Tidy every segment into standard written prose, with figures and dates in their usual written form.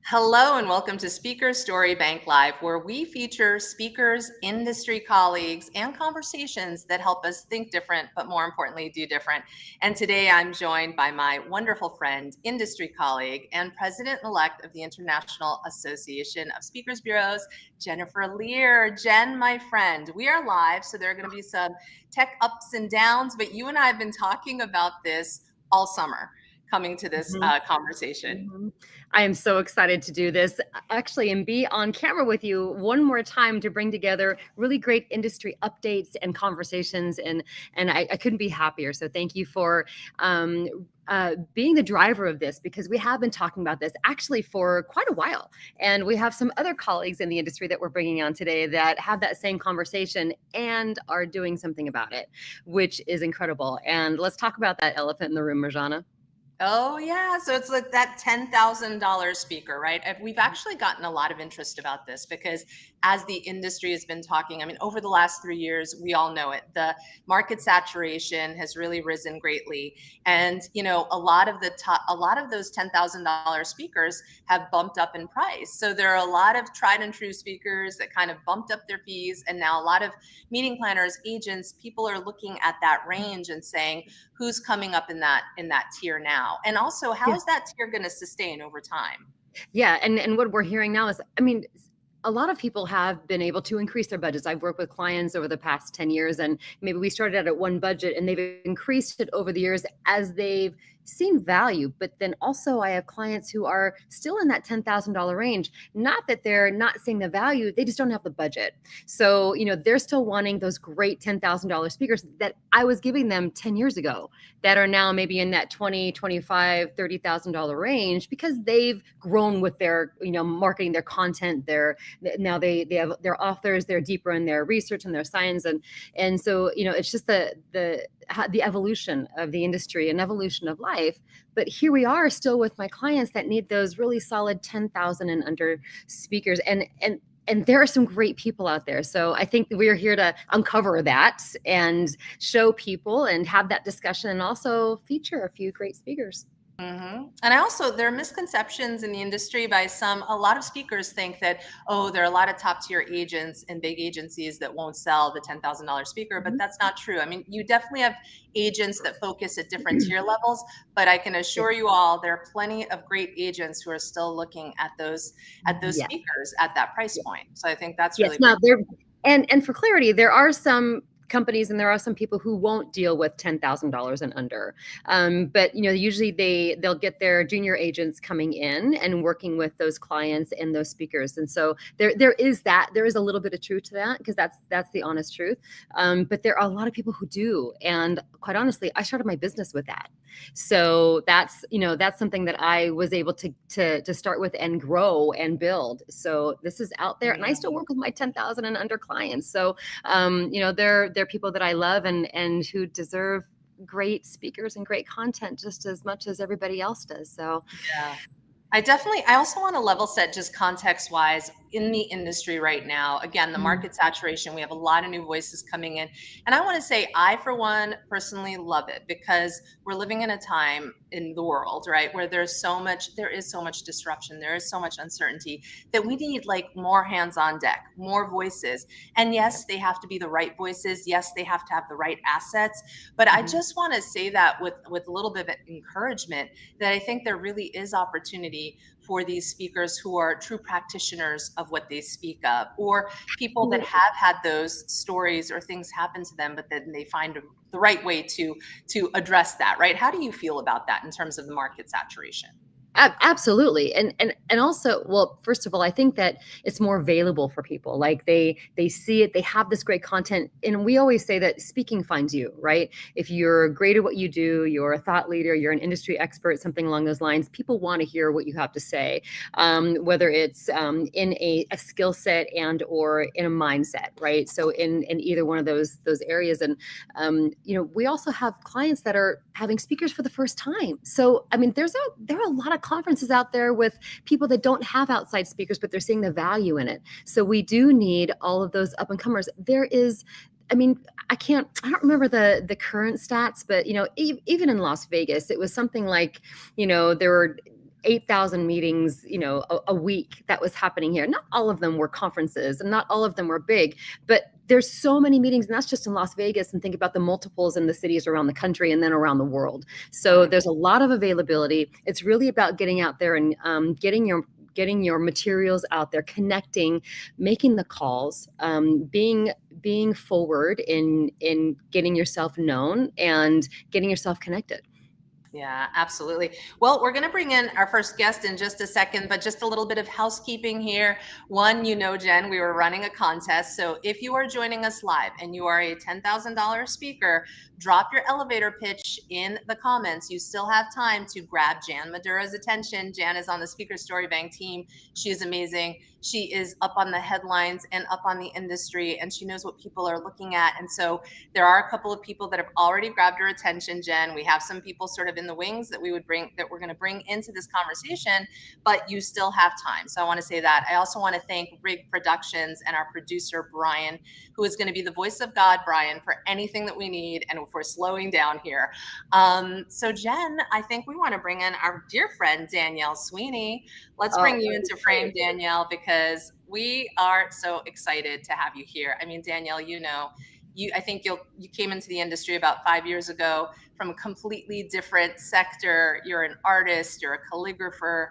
Hello and welcome to Speaker Story Bank Live, where we feature speakers, industry colleagues, and conversations that help us think different, but more importantly, do different. And today I'm joined by my wonderful friend, industry colleague, and president-elect of the International Association of Speakers Bureaus, Jennifer Lier. Jen, my friend, we are live, so there are going to be some tech ups and downs, but you and I have been talking about this all summer coming to this Mhm. conversation. Mhm. I am so excited to do this actually and be on camera with you one more time to bring together really great industry updates and conversations. And I couldn't be happier. So thank you for um, being the driver of this because we have been talking about this actually for quite a while. And we have some other colleagues in the industry that we're bringing on today that have that same conversation and are doing something about it, which is incredible. And let's talk about that elephant in the room, Mirjana. Oh yeah, so it's like that $10,000 speaker, right? We've actually gotten a lot of interest about this because as the industry has been talking, I mean, over the last 3 years, we all know it. The market saturation has really risen greatly, and a lot of those $10,000 speakers have bumped up in price. So there are a lot of tried and true speakers that kind of bumped up their fees, and now a lot of meeting planners, agents, people are looking at that range and saying, who's coming up in that tier now, and also how is that tier going to sustain over time? Yeah, and what we're hearing now is, I mean, a lot of people have been able to increase their budgets. I've worked with clients over the past 10 years, and maybe we started out at one budget and they've increased it over the years as they've seen value. But then also, I have clients who are still in that $10,000 range. Not that they're not seeing the value, they just don't have the budget. So, they're still wanting those great $10,000 speakers that I was giving them 10 years ago that are now maybe in that 20, 25, $30,000 range because they've grown with their, marketing, their content, now they have their authors, they're deeper in their research and their science, and so it's just the evolution of the industry and evolution of life. But here we are still with my clients that need those really solid 10,000 and under speakers, and there are some great people out there. So I think we're here to uncover that and show people and have that discussion and also feature a few great speakers. And I also, there are misconceptions in the industry by a lot of speakers think that, oh, there are a lot of top tier agents and big agencies that won't sell the $10,000 speaker, but Mhm. that's not true. I mean, you definitely have agents that focus at different tier levels, but I can assure you all there are plenty of great agents who are still looking at those Yeah. speakers at that price point. So I think that's Yes. really Now big. there, and for clarity, there are some companies and there are some people who won't deal with $10,000 and under. But usually they'll get their junior agents coming in and working with those clients and those speakers. And so there is a little bit of truth to that because that's the honest truth. But there are a lot of people who do, and quite honestly, I started my business with that. So that's something that I was able to start with and grow and build. So this is out there, and I still work with my 10,000 and under clients. So they're people that I love and who deserve great speakers and great content just as much as everybody else does. So Yeah. I also want to level set just context wise in the industry right now. Again, the mm, market saturation, we have a lot of new voices coming in. And I want to say, I, for one, personally love it because we're living in a time in the world, right, where there is so much disruption, there is so much uncertainty that we need like more hands on deck, more voices. And yes, they have to be the right voices. Yes, they have to have the right assets. But I mhm. just want to say that with a little bit of encouragement that I think there really is opportunity for these speakers who are true practitioners of what they speak of, or people that have had those stories or things happen to them, but then they find the right way to address that, right? How do you feel about that in terms of the market saturation? Absolutely. And also, well, first of all, I think that it's more available for people. Like they see it, they have this great content. And we always say that speaking finds you, right? If you're great at what you do, you're a thought leader, you're an industry expert, something along those lines, people want to hear what you have to say. Whether it's in a skill set and or in a mindset, right? So in either one of those areas. And we also have clients that are having speakers for the first time. So I mean, there are a lot of conferences out there with people that don't have outside speakers, but they're seeing the value in it. So we do need all of those up and comers. There is, I mean, I don't remember the current stats, but even in Las Vegas, it was something like, there were 8,000 meetings, a week that was happening here. Not all of them were conferences and not all of them were big, but there's so many meetings, and that's just in Las Vegas, and think about the multiples in the cities around the country and then around the world. So Right. there's a lot of availability. It's really about getting out there and getting your materials out there, connecting, making the calls, being forward in getting yourself known and getting yourself connected. Yeah, absolutely. Well, we're going to bring in our first guest in just a second, but just a little bit of housekeeping here. One, Jen, we were running a contest. So if you are joining us live and you are a $10,000 speaker, drop your elevator pitch in the comments. You still have time to grab Jan Madura's attention. Jan is on the Speaker Story Bank team. She is amazing. She is up on the headlines and up on the industry, and she knows what people are looking at. And so there are a couple of people that have already grabbed her attention, Jen. We have some people sort of in the wings that we're going to bring into this conversation, but you still have time. So I want to say that. I also want to thank Rig Productions and our producer, Brian, who is going to be the voice of God, Brian, for anything that we need and for slowing down here. So Jen, I think we want to bring in our dear friend, Danielle Sweeney. Let's bring you into frame, Danielle, because we are so excited to have you here. I mean, Danielle, I think you came into the industry about 5 years ago from a completely different sector. You're an artist, you're a calligrapher,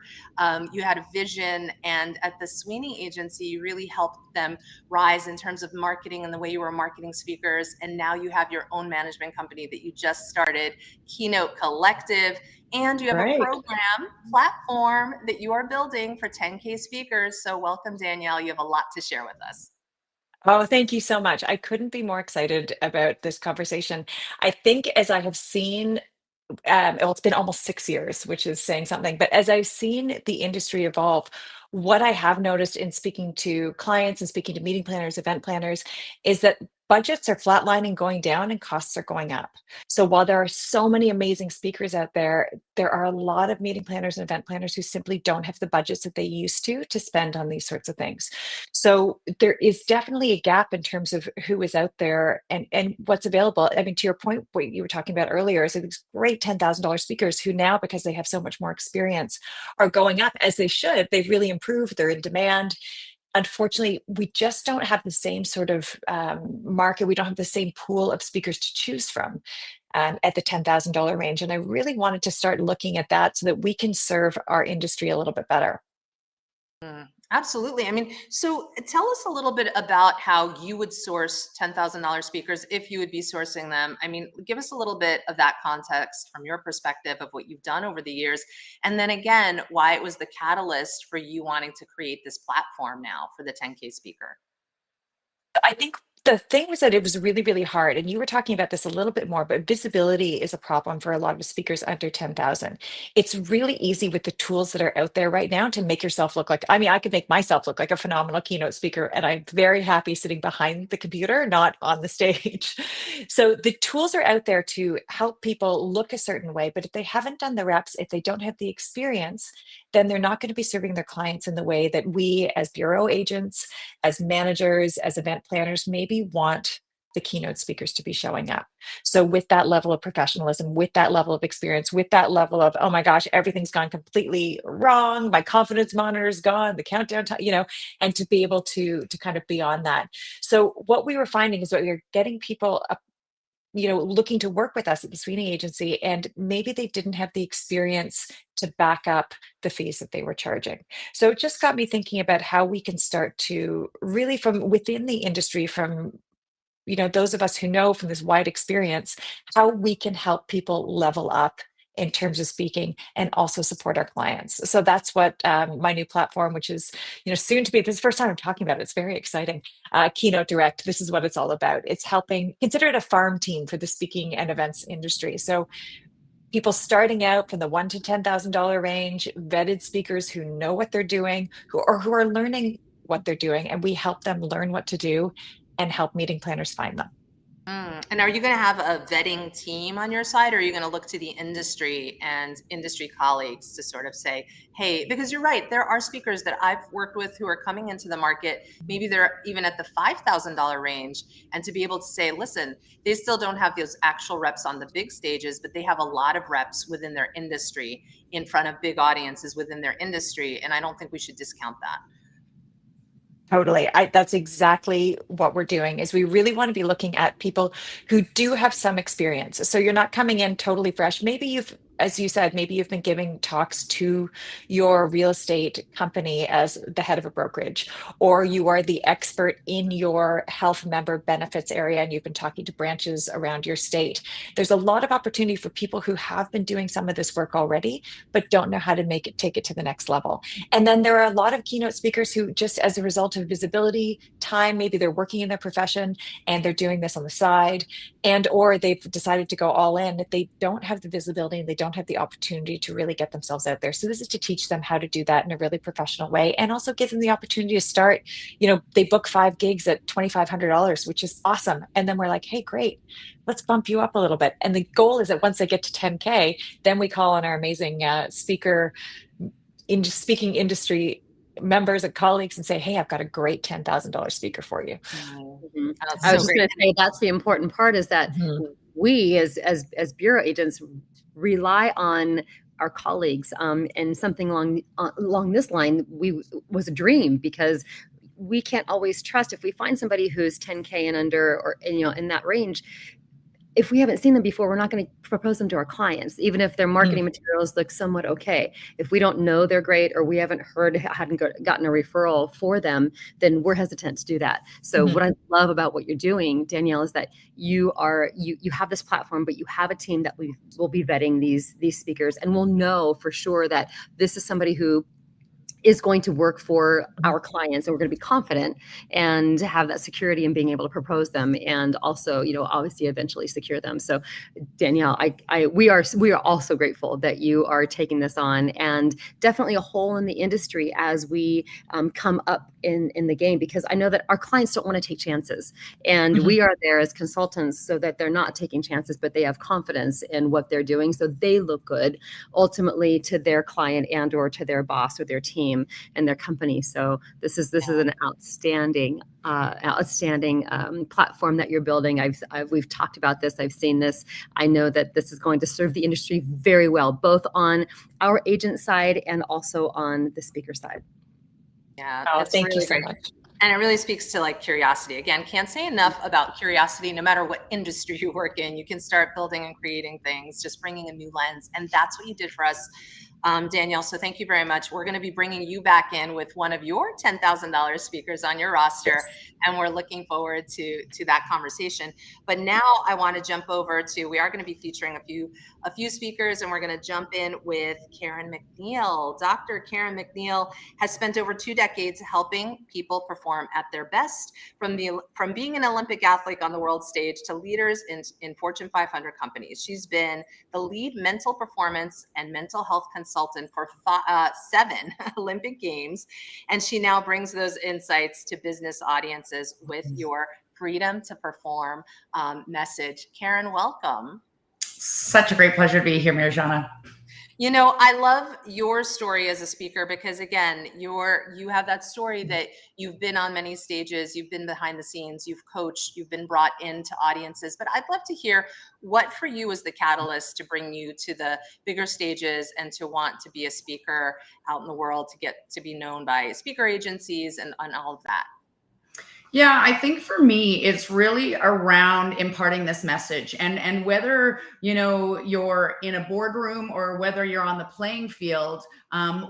you had a vision, and at the Sweeney Agency, you really helped them rise in terms of marketing and the way you were marketing speakers. And now you have your own management company that you just started, Keynote Collective, and you have a Right. program platform that you are building for 10K speakers. So welcome, Danielle. You have a lot to share with us. Oh, thank you so much. I couldn't be more excited about this conversation. I think as I have seen, well, it's been almost 6 years, which is saying something, but as I've seen the industry evolve, what I have noticed in speaking to clients and speaking to meeting planners, event planners, is that budgets are flatlining, going down, and costs are going up. So while there are so many amazing speakers out there, there are a lot of meeting planners and event planners who simply don't have the budgets that they used to spend on these sorts of things. So there is definitely a gap in terms of who is out there and what's available. I mean, to your point, what you were talking about earlier, is these great $10,000 speakers who now, because they have so much more experience, are going up as they should. They've really improved. They're in demand. Unfortunately, we just don't have the same sort of market. We don't have the same pool of speakers to choose from at the $10,000 range. And I really wanted to start looking at that so that we can serve our industry a little bit better. Absolutely. I mean, so tell us a little bit about how you would source $10,000 speakers if you would be sourcing them. I mean, give us a little bit of that context from your perspective of what you've done over the years. And then again, why it was the catalyst for you wanting to create this platform now for the 10K speaker. I think the thing was that it was really, really hard. And you were talking about this a little bit more, but visibility is a problem for a lot of speakers under 10,000. It's really easy with the tools that are out there right now to make yourself look like, I mean, I could make myself look like a phenomenal keynote speaker, and I'm very happy sitting behind the computer, not on the stage. So the tools are out there to help people look a certain way, but if they haven't done the reps, if they don't have the experience, then they're not going to be serving their clients in the way that we as bureau agents, as managers, as event planners, maybe want the keynote speakers to be showing up. So with that level of professionalism, with that level of experience, with that level of, oh my gosh, everything's gone completely wrong, my confidence monitor's gone, the countdown time, and to be able to kind of be on that. So what we were finding is that we were getting people up, looking to work with us at the Sweeney Agency, and maybe they didn't have the experience to back up the fees that they were charging. So it just got me thinking about how we can start to really, from within the industry, from those of us who know from this wide experience, how we can help people level up in terms of speaking and also support our clients. So that's what my new platform, which is soon to be, this is the first time I'm talking about it, it's very exciting. Keynote Direct, this is what it's all about. It's helping, consider it a farm team for the speaking and events industry. So people starting out from the $1,000 to $10,000 range, vetted speakers who know what they're doing, who are learning what they're doing, and we help them learn what to do and help meeting planners find them. And are you going to have a vetting team on your side, or are you going to look to the industry and industry colleagues to sort of say, hey, because you're right, there are speakers that I've worked with who are coming into the market, maybe they're even at the $5,000 range, and to be able to say, listen, they still don't have those actual reps on the big stages, but they have a lot of reps within their industry in front of big audiences within their industry. And I don't think we should discount that. Totally. That's exactly what we're doing is we really want to be looking at people who do have some experience. So you're not coming in totally fresh. Maybe you've, as you said, maybe you've been giving talks to your real estate company as the head of a brokerage, or you are the expert in your health member benefits area and you've been talking to branches around your state. There's a lot of opportunity for people who have been doing some of this work already, but don't know how to take it to the next level. And then there are a lot of keynote speakers who just as a result of visibility, time, maybe they're working in their profession and they're doing this on the side, and or they've decided to go all in. They don't have the visibility and they don't have the opportunity to really get themselves out there. So this is to teach them how to do that in a really professional way and also give them the opportunity to start, they book 5 gigs at $2,500, which is awesome. And then we're like, hey, great, let's bump you up a little bit. And the goal is that once they get to 10K, then we call on our amazing speaking industry members and colleagues and say, hey, I've got a great $10,000 speaker for you. Mm-hmm. That's I was so just great. going to say that's the important part is that we as bureau agents rely on our colleagues, and something along this line was a dream because we can't always trust if we find somebody who's 10K and under or in that range. If we haven't seen them before, we're not going to propose them to our clients, even if their marketing materials look somewhat okay. If we don't know they're great or we hadn't gotten a referral for them, then we're hesitant to do that. So what I love about what you're doing, Danielle, is that you have this platform, but you have a team that we will be vetting these speakers, and we'll know for sure that this is somebody who is going to work for our clients, and we're going to be confident and have that security in being able to propose them and also, obviously eventually secure them. So Danielle, we are also grateful that you are taking this on, and definitely a hole in the industry as we come up in the game, because I know that our clients don't want to take chances, and we are there as consultants so that they're not taking chances, but they have confidence in what they're doing, so they look good ultimately to their client and or to their boss or their team and their company. So this is an outstanding platform that you're building. We've talked about this. I've seen this. I know that this is going to serve the industry very well, both on our agent side and also on the speaker side. Yeah, Oh, it's thank you really so great. much. And it really speaks to curiosity. Again, can't say enough about curiosity. No matter what industry you work in, you can start building and creating things, just bringing a new lens. And that's what you did for us, Danielle. So thank you very much. We're going to be bringing you back in with one of your $10,000 speakers on your roster. And we're looking forward to that conversation. But now I want to jump over to, we are going to be featuring a few speakers, and we're going to jump in with Karen McNeil. Dr. Karen McNeil has spent over 2 decades helping people perform at their best, from being an Olympic athlete on the world stage to leaders in Fortune 500 companies. She's been the lead mental performance and mental health consultant for 7 Olympic Games, and she now brings those insights to business audiences with your freedom to perform message. Karen, welcome. Such a great pleasure to be here, Mirjana. I love your story as a speaker because, again, you have that story that you've been on many stages, you've been behind the scenes, you've coached, you've been brought into audiences. But I'd love to hear what for you was the catalyst to bring you to the bigger stages and to want to be a speaker out in the world, to get to be known by speaker agencies and all of that. Yeah, I think for me, it's really around imparting this message, and whether you're in a boardroom or whether you're on the playing field,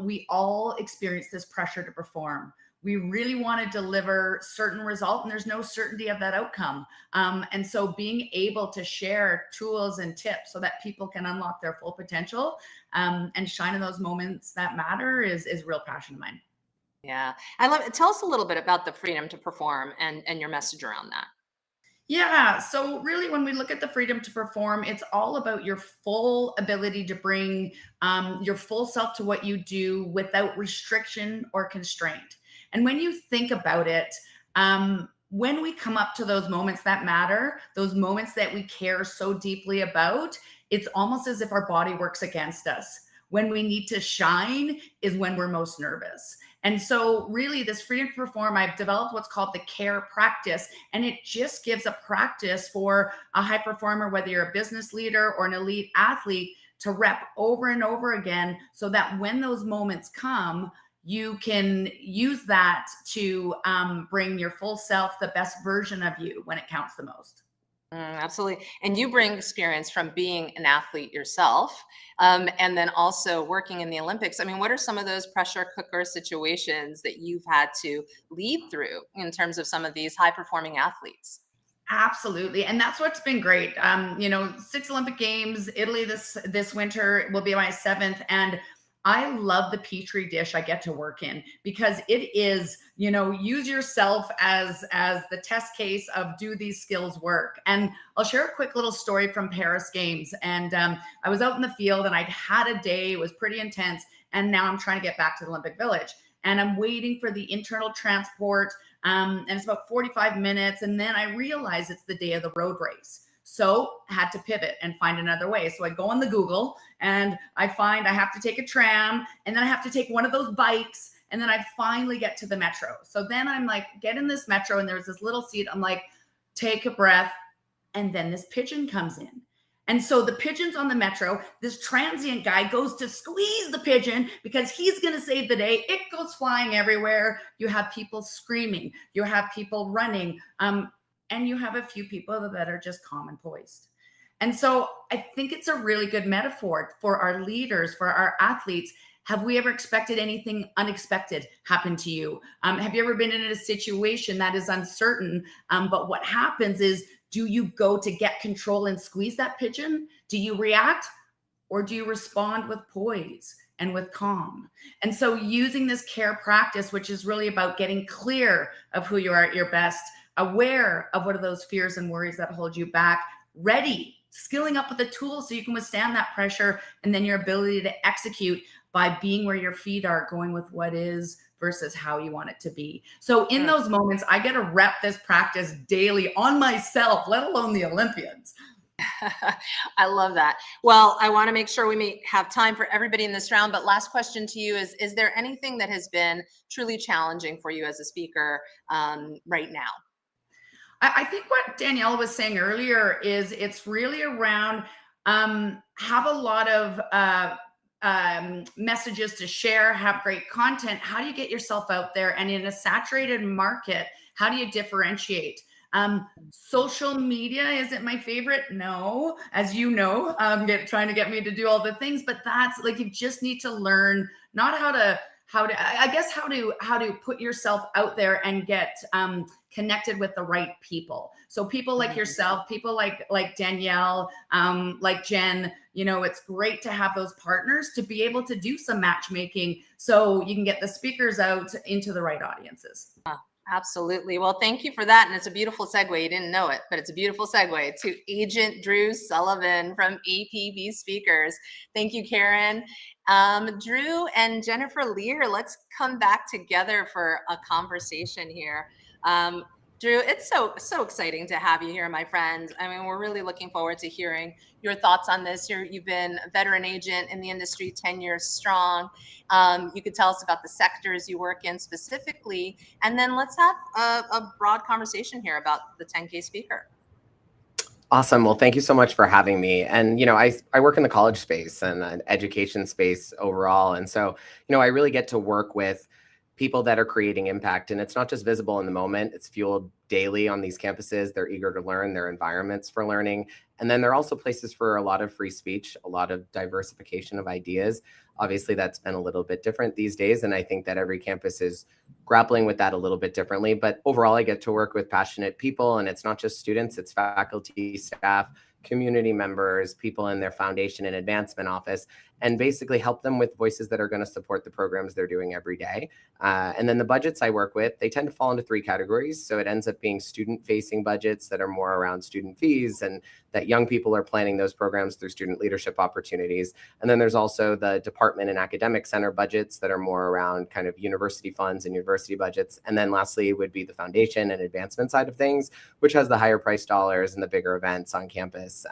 we all experience this pressure to perform. We really want to deliver certain result, and there's no certainty of that outcome. And so being able to share tools and tips so that people can unlock their full potential and shine in those moments that matter is a real passion of mine. Yeah, I love it. Tell us a little bit about the freedom to perform and your message around that. Yeah. So really, when we look at the freedom to perform, it's all about your full ability to bring your full self to what you do without restriction or constraint. And when you think about it, when we come up to those moments that matter, those moments that we care so deeply about, it's almost as if our body works against us. When we need to shine is when we're most nervous. And so really this freedom to perform, I've developed what's called the CARE practice. And it just gives a practice for a high performer, whether you're a business leader or an elite athlete, to rep over and over again so that when those moments come, you can use that to bring your full self, the best version of you when it counts the most. Absolutely. And you bring experience from being an athlete yourself, and then also working in the Olympics. I mean, what are some of those pressure cooker situations that you've had to lead through in terms of some of these high performing athletes? Absolutely. And that's what's been great. 6 Olympic Games, Italy this winter will be my 7th. And I love the petri dish I get to work in because it is, use yourself as the test case of do these skills work. And I'll share a quick little story from Paris Games. And I was out in the field and I'd had a day, it was pretty intense. And now I'm trying to get back to the Olympic Village. And I'm waiting for the internal transport. And it's about 45 minutes. And then I realize it's the day of the road race. So I had to pivot and find another way. So I go on the Google and I find I have to take a tram and then I have to take one of those bikes. And then I finally get to the metro. So then I'm like, get in this metro and there's this little seat. I'm like, take a breath. And then this pigeon comes in. And so the pigeon's on the metro. This transient guy goes to squeeze the pigeon because he's going to save the day. It goes flying everywhere. You have people screaming. You have people running. And you have a few people that are just calm and poised. And so I think it's a really good metaphor for our leaders, for our athletes. Have we ever expected anything unexpected happen to you? Have you ever been in a situation that is uncertain? But what happens is, do you go to get control and squeeze that pigeon? Do you react or do you respond with poise and with calm? And so using this CARE practice, which is really about getting clear of who you are at your best, aware of what are those fears and worries that hold you back, ready, skilling up with the tools so you can withstand that pressure, and then your ability to execute by being where your feet are, going with what is versus how you want it to be. So in those moments, I get to rep this practice daily on myself, let alone the Olympians. I love that. Well, I want to make sure we may have time for everybody in this round, but last question to you is there anything that has been truly challenging for you as a speaker right now? I think what Danielle was saying earlier is it's really around have a lot of messages to share, have great content. How do you get yourself out there? And in a saturated market, how do you differentiate? Social media isn't my favorite. No, as you know, trying to get me to do all the things, but that's like, you just need to learn not how to put yourself out there and get connected with the right people. So people like yourself, people like Danielle, like Jen, it's great to have those partners to be able to do some matchmaking so you can get the speakers out into the right audiences. Absolutely. Well, thank you for that. And it's a beautiful segue. You didn't know it, but it's a beautiful segue to Agent Drew Sullivan from APB Speakers. Thank you, Karen. Drew and Jennifer Lier, let's come back together for a conversation here. Drew, it's so exciting to have you here, my friend. I mean, we're really looking forward to hearing your thoughts on this. You've been a veteran agent in the industry, 10 years strong. You could tell us about the sectors you work in specifically, and then let's have a broad conversation here about the 10K speaker. Awesome. Well, thank you so much for having me. And, I work in the college space and education space overall. And so, I really get to work with people that are creating impact. And it's not just visible in the moment, it's fueled daily on these campuses. They're eager to learn, they're environments for learning. And then they're also places for a lot of free speech, a lot of diversification of ideas. Obviously, that's been a little bit different these days. And I think that every campus is grappling with that a little bit differently. But overall, I get to work with passionate people. And it's not just students, it's faculty, staff, community members, people in their foundation and advancement office. and basically help them with voices that are going to support the programs they're doing every day. And then the budgets I work with, they tend to fall into 3 categories. So it ends up being student-facing budgets that are more around student fees, and that young people are planning those programs through student leadership opportunities. And then there's also the department and academic center budgets that are more around kind of university funds and university budgets. And then lastly would be the foundation and advancement side of things, which has the higher price dollars and the bigger events on campus.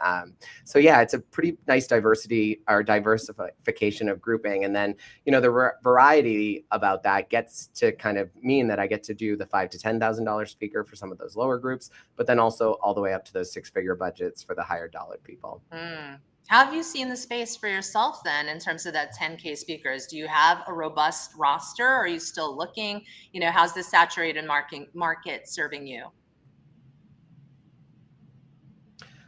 So yeah, it's a pretty nice diversification of grouping. And then, the variety about that gets to kind of mean that I get to do the $5,000 to $10,000 speaker for some of those lower groups, but then also all the way up to those 6-figure budgets for the higher dollar people. How have you seen the space for yourself then in terms of that 10K speakers? Do you have a robust roster? Or are you still looking? How's the saturated market serving you?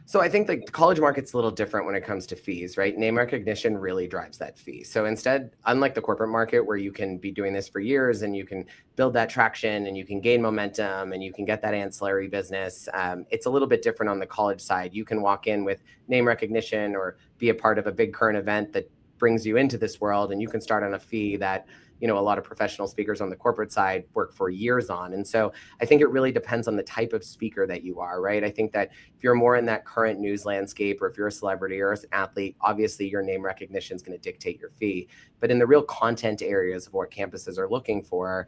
So I think the college market's a little different when it comes to fees, right? Name recognition really drives that fee. So instead, unlike the corporate market where you can be doing this for years and you can build that traction and you can gain momentum and you can get that ancillary business, it's a little bit different on the college side. You can walk in with name recognition or be a part of a big current event that brings you into this world, and you can start on a fee that a lot of professional speakers on the corporate side work for years on. And so I think it really depends on the type of speaker that you are, right? I think that if you're more in that current news landscape, or if you're a celebrity or an athlete, obviously your name recognition is going to dictate your fee. But in the real content areas of what campuses are looking for,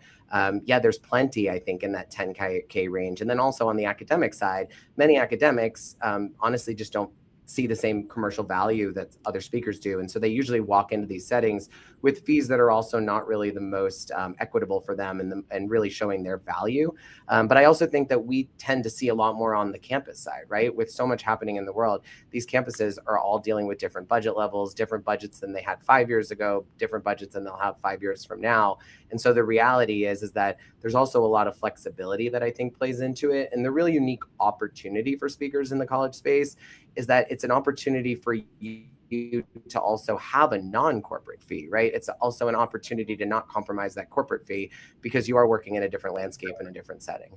there's plenty, I think, in that 10K range. And then also on the academic side, many academics honestly just don't see the same commercial value that other speakers do. And so they usually walk into these settings with fees that are also not really the most equitable for them and really showing their value. But I also think that we tend to see a lot more on the campus side, right? With so much happening in the world, these campuses are all dealing with different budget levels, different budgets than they had 5 years ago, different budgets than they'll have 5 years from now. And so the reality is that there's also a lot of flexibility that I think plays into it. And the really unique opportunity for speakers in the college space is that it's an opportunity for you to also have a non-corporate fee, right? It's also an opportunity to not compromise that corporate fee because you are working in a different landscape in a different setting.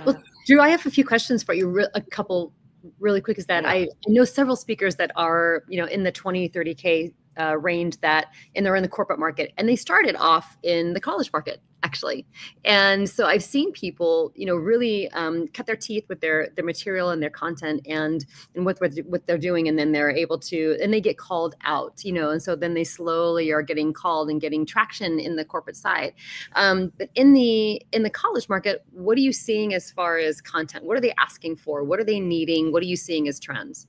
Well, Drew, I have a few questions for you. A couple really quick is that I know several speakers that are, in the 20, 30K range and they're in the corporate market, and they started off in the college market actually. And so I've seen people, really cut their teeth with their material and their content and what they're doing. And then they're able to, and they get called out, and so then they slowly are getting called and getting traction in the corporate side. But in the college market, what are you seeing as far as content? What are they asking for? What are they needing? What are you seeing as trends?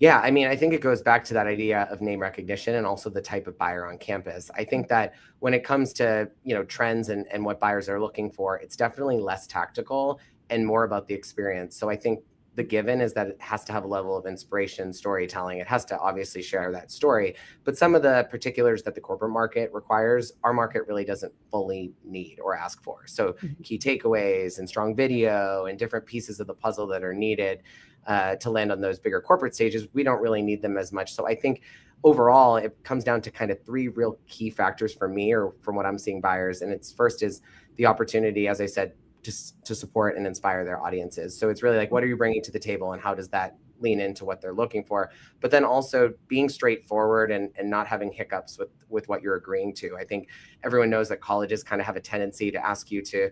Yeah, I mean, I think it goes back to that idea of name recognition and also the type of buyer on campus. I think that when it comes to, trends and what buyers are looking for, it's definitely less tactical and more about the experience. So I think the given is that it has to have a level of inspiration, storytelling. It has to obviously share that story. But some of the particulars that the corporate market requires, our market really doesn't fully need or ask for. So key takeaways and strong video and different pieces of the puzzle that are needed to land on those bigger corporate stages, we don't really need them as much. So I think overall, it comes down to kind of 3 real key factors for me, or from what I'm seeing buyers. And it's first is the opportunity, as I said, to support and inspire their audiences. So it's really like, what are you bringing to the table and how does that lean into what they're looking for? But then also being straightforward and not having hiccups with what you're agreeing to. I think everyone knows that colleges kind of have a tendency to ask you to,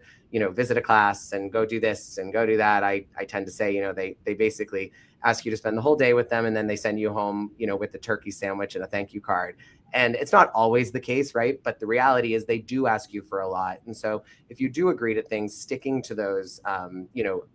visit a class and go do this and go do that. I tend to say, they basically ask you to spend the whole day with them and then they send you home, with a turkey sandwich and a thank you card. And it's not always the case, right? But the reality is they do ask you for a lot. And so if you do agree to things, sticking to those,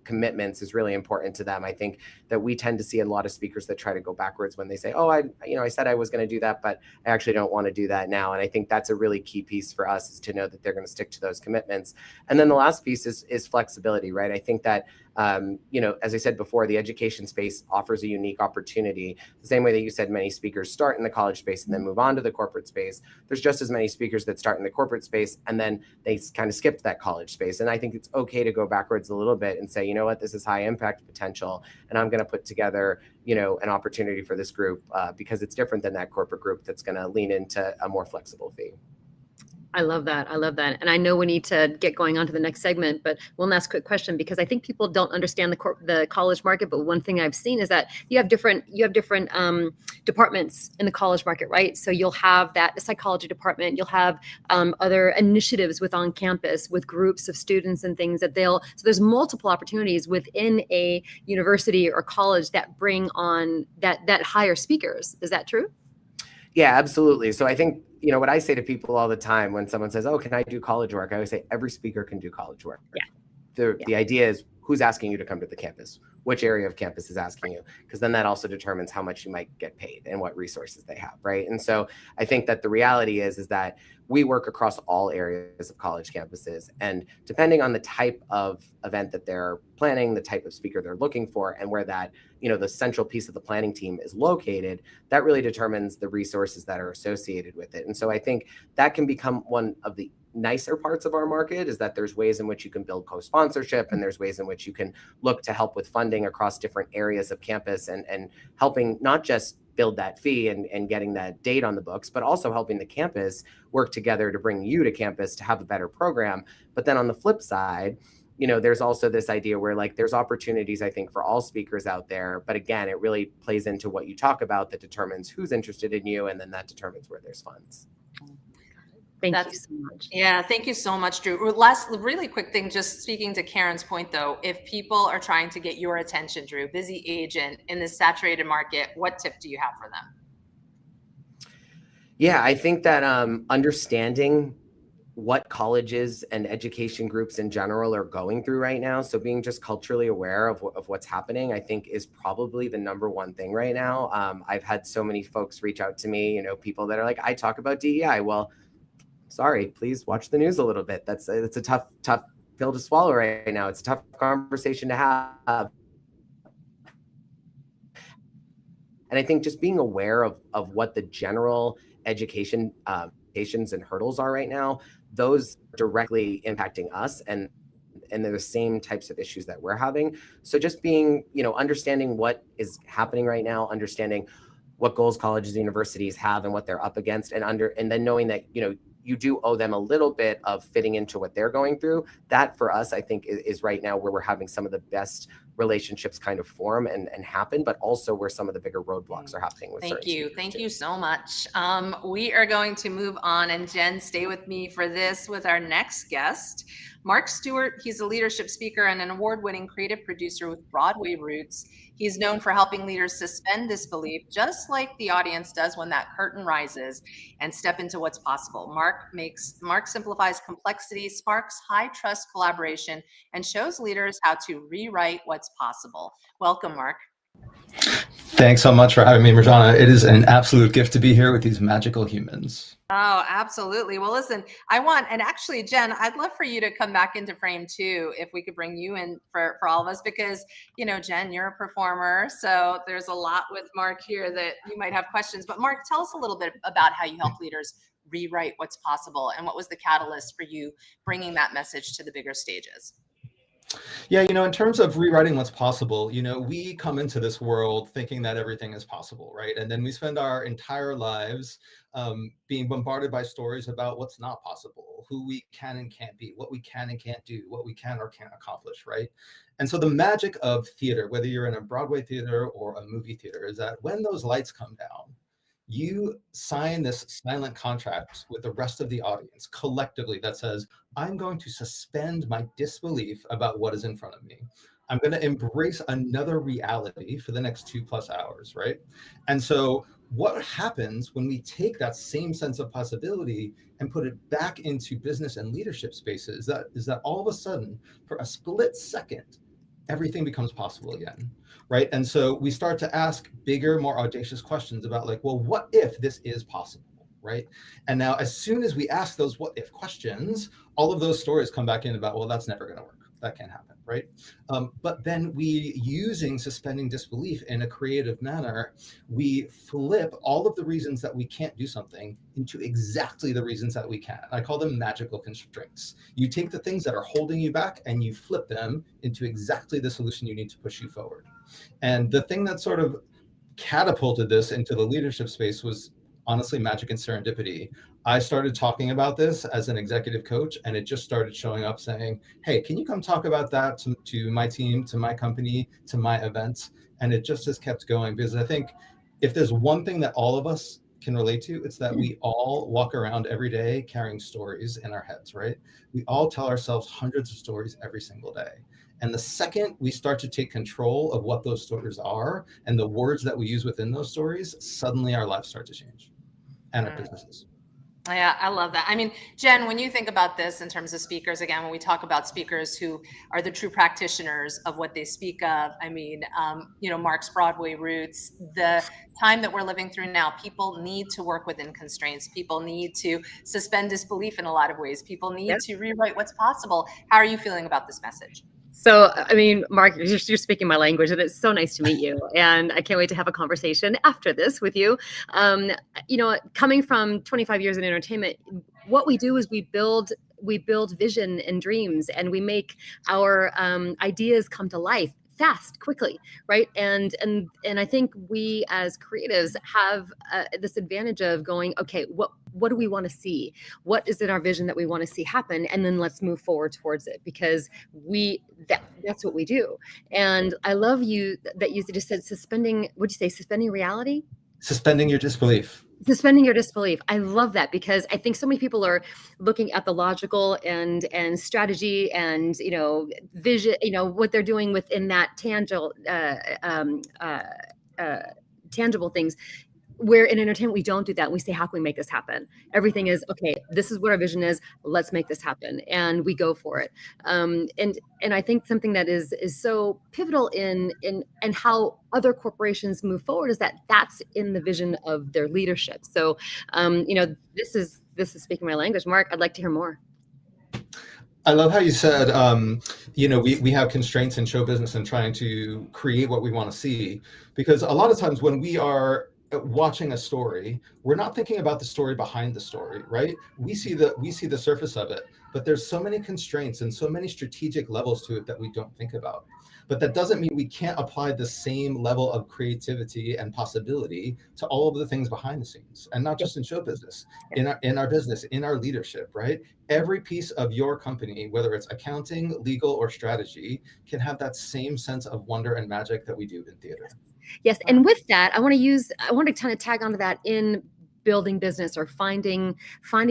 commitments is really important to them. I think that we tend to see a lot of speakers that try to go backwards when they say, oh, I said I was going to do that, but I actually don't want to do that now. And I think that's a really key piece for us, is to know that they're going to stick to those commitments. And then the last piece is flexibility, right? I think that, as I said before, the education space offers a unique opportunity. The same way that you said many speakers start in the college space and then move on to the corporate space, there's just as many speakers that start in the corporate space and then they kind of skip that college space. And I think it's okay to go backwards a little bit and say, you know what, this is high impact potential, and I'm going to put together, an opportunity for this group because it's different than that corporate group that's going to lean into a more flexible fee. I love that. I love that. And I know we need to get going on to the next segment, but one last quick question, because I think people don't understand the college market. But one thing I've seen is that you have different departments in the college market, right? So you'll have that psychology department, you'll have other initiatives with on campus with groups of students and things so there's multiple opportunities within a university or college that bring on that hire speakers. Is that true? Yeah, absolutely. So I think, what I say to people all the time when someone says, oh, can I do college work? I always say every speaker can do college work. Yeah. The idea is who's asking you to come to the campus, which area of campus is asking you, because then that also determines how much you might get paid and what resources they have, right? And so I think that the reality is that we work across all areas of college campuses, and depending on the type of event that they're planning, the type of speaker they're looking for, and where that, the central piece of the planning team is located, that really determines the resources that are associated with it. And so I think that can become one of the nicer parts of our market, is that there's ways in which you can build co-sponsorship, and there's ways in which you can look to help with funding across different areas of campus, and helping not just build that fee and getting that date on the books, but also helping the campus work together to bring you to campus to have a better program. But then on the flip side, there's also this idea where there's opportunities, I think, for all speakers out there. But again, it really plays into what you talk about that determines who's interested in you, and then that determines where there's funds. Thank you so much. Yeah, thank you so much, Drew. Last really quick thing, just speaking to Karen's point though, if people are trying to get your attention, Drew, busy agent in this saturated market, what tip do you have for them? Yeah, I think that understanding what colleges and education groups in general are going through right now, so being just culturally aware of what's happening, I think is probably the number one thing right now. I've had so many folks reach out to me, people that are like, I talk about DEI. Well, sorry, please watch the news a little bit. It's a tough pill to swallow right now. It's a tough conversation to have. And I think just being aware of what the general education and hurdles are right now, those directly impacting us, and they're the same types of issues that we're having. So just being, understanding what is happening right now, understanding what goals colleges and universities have and what they're up against, and then knowing that, you do owe them a little bit of fitting into what they're going through. That for us, I think, is right now where we're having some of the best relationships kind of form and happen, but also where some of the bigger roadblocks are happening with Thank you so much. We are going to move on, and Jen, stay with me for this with our next guest. Mark Stewart, he's a leadership speaker and an award-winning creative producer with Broadway roots. He's known for helping leaders suspend disbelief, just like the audience does when that curtain rises, and step into what's possible. Mark simplifies complexity, sparks high-trust collaboration, and shows leaders how to rewrite what's possible. Welcome, Mark. Thanks so much for having me, Mirjana. It is an absolute gift to be here with these magical humans. Oh, absolutely. Well, listen, and actually, Jen, I'd love for you to come back into frame too, if we could bring you in for all of us, because, Jen, you're a performer. So there's a lot with Mark here that you might have questions. But Mark, tell us a little bit about how you help leaders rewrite what's possible, and what was the catalyst for you bringing that message to the bigger stages? Yeah, in terms of rewriting what's possible, we come into this world thinking that everything is possible, right? And then we spend our entire lives being bombarded by stories about what's not possible, who we can and can't be, what we can and can't do, what we can or can't accomplish, right? And so the magic of theater, whether you're in a Broadway theater or a movie theater, is that when those lights come down, you sign this silent contract with the rest of the audience collectively that says, I'm going to suspend my disbelief about what is in front of me. I'm going to embrace another reality for the next 2+ hours, right? And so what happens when we take that same sense of possibility and put it back into business and leadership spaces is that all of a sudden, for a split second, everything becomes possible again, right? And so we start to ask bigger, more audacious questions about well, what if this is possible, right? And now as soon as we ask those what if questions, all of those stories come back in about, well, that's never going to work. That can't happen, right? But then using suspending disbelief in a creative manner, we flip all of the reasons that we can't do something into exactly the reasons that we can. I call them magical constraints. You take the things that are holding you back and you flip them into exactly the solution you need to push you forward. And the thing that sort of catapulted this into the leadership space was honestly magic and serendipity. I started talking about this as an executive coach, and it just started showing up saying, hey, can you come talk about that to my team, to my company, to my events? And it just has kept going, because I think if there's one thing that all of us can relate to, it's that we all walk around every day carrying stories in our heads, right? We all tell ourselves hundreds of stories every single day. And the second we start to take control of what those stories are and the words that we use within those stories, suddenly our lives start to change and our businesses. Yeah, I love that. I mean, Jen, when you think about this in terms of speakers, again, when we talk about speakers who are the true practitioners of what they speak of, I mean, Mark's Broadway roots, the time that we're living through now, people need to work within constraints. People need to suspend disbelief in a lot of ways. People need to rewrite what's possible. How are you feeling about this message? So, I mean, Mark, you're speaking my language, and it's so nice to meet you. And I can't wait to have a conversation after this with you. Coming from 25 years in entertainment, what we do is we build vision and dreams, and we make our ideas come to life fast, quickly, right? And I think we as creatives have this advantage of going, okay, what do we want to see? What is in our vision that we want to see happen? And then let's move forward towards it, because that's what we do. And I love that you just said suspending, what'd you say, suspending reality? Suspending your disbelief. Suspending your disbelief. I love that, because I think so many people are looking at the logical and strategy and vision, what they're doing within that tangible things. Where in entertainment we don't do that. We say, how can we make this happen? Everything is okay. This is what our vision is. Let's make this happen, and we go for it. And I think something that is so pivotal in how other corporations move forward is that's in the vision of their leadership. So, this is speaking my language. Mark, I'd like to hear more. I love how you said, we have constraints in show business and trying to create what we want to see, because a lot of times when we are watching a story, we're not thinking about the story behind the story, right? We see the surface of it, but there's so many constraints and so many strategic levels to it that we don't think about. But that doesn't mean we can't apply the same level of creativity and possibility to all of the things behind the scenes, and not just in show business, in our business, in our leadership, right? Every piece of your company, whether it's accounting, legal, or strategy, can have that same sense of wonder and magic that we do in theater. Yes. And with that, I want to kind of tag onto that in building business or finding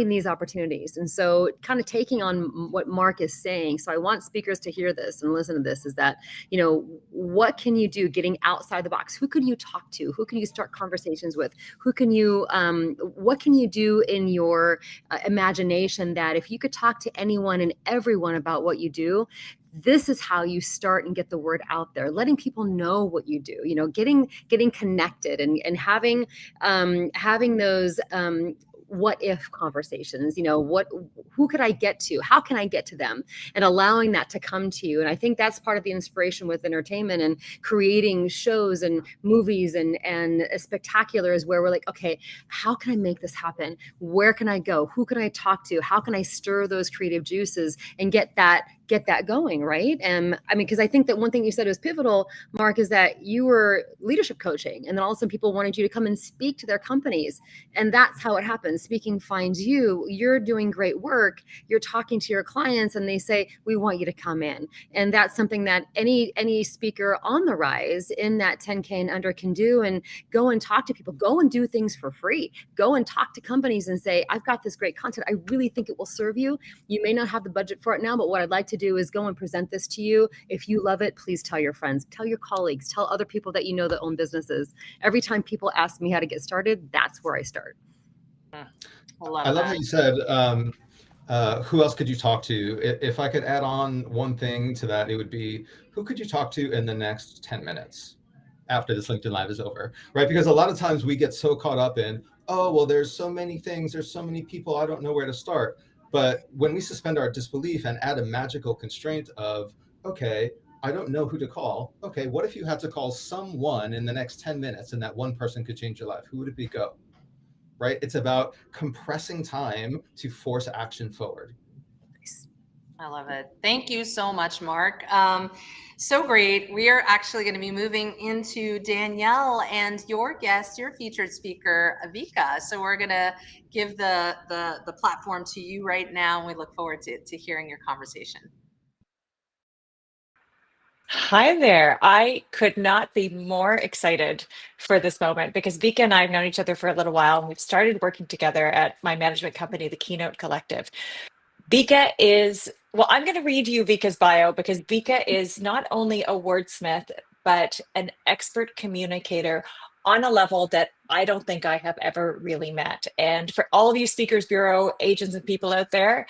these opportunities. And so kind of taking on what Mark is saying. So I want speakers to hear this and listen to this, is that, what can you do getting outside the box? Who can you talk to? Who can you start conversations with? What can you do in your imagination that if you could talk to anyone and everyone about what you do, this is how you start and get the word out there, letting people know what you do, getting connected and having those what if conversations, who could I get to? How can I get to them? And allowing that to come to you. And I think that's part of the inspiration with entertainment and creating shows and movies and spectaculars, where we're like, okay, how can I make this happen? Where can I go? Who can I talk to? How can I stir those creative juices and get that going, right? Because I think that one thing you said was pivotal, Mark, is that you were leadership coaching, and then all of a sudden people wanted you to come and speak to their companies. And that's how it happens. Speaking finds you. You're doing great work. You're talking to your clients, and they say, we want you to come in. And that's something that any speaker on the rise in that 10K and under can do, and go and talk to people, go and do things for free, go and talk to companies and say, I've got this great content. I really think it will serve you. You may not have the budget for it now, but what I'd like to do is go and present this to you. If you love it, please tell your friends, tell your colleagues, tell other people that that own businesses. Every time people ask me how to get started, that's where I start. I love how you said, who else could you talk to? If I could add on one thing to that, it would be, who could you talk to in the next 10 minutes after this LinkedIn Live is over, right? Because a lot of times we get so caught up in, oh, well, there's so many things, there's so many people, I don't know where to start. But when we suspend our disbelief and add a magical constraint of, okay, I don't know who to call. Okay, what if you had to call someone in the next 10 minutes and that one person could change your life? Who would it be? Go? Right? It's about compressing time to force action forward. I love it. Thank you so much, Mark. So great. We are actually going to be moving into Danielle and your guest, your featured speaker, Avika. So we're going to give the platform to you right now, and we look forward to hearing your conversation. Hi there. I could not be more excited for this moment because Vika and I have known each other for a little while, and we've started working together at my management company, the Keynote Collective. Vika is, well, I'm going to read you Vika's bio because Vika is not only a wordsmith, but an expert communicator on a level that I don't think I have ever really met. And for all of you Speakers Bureau agents and people out there,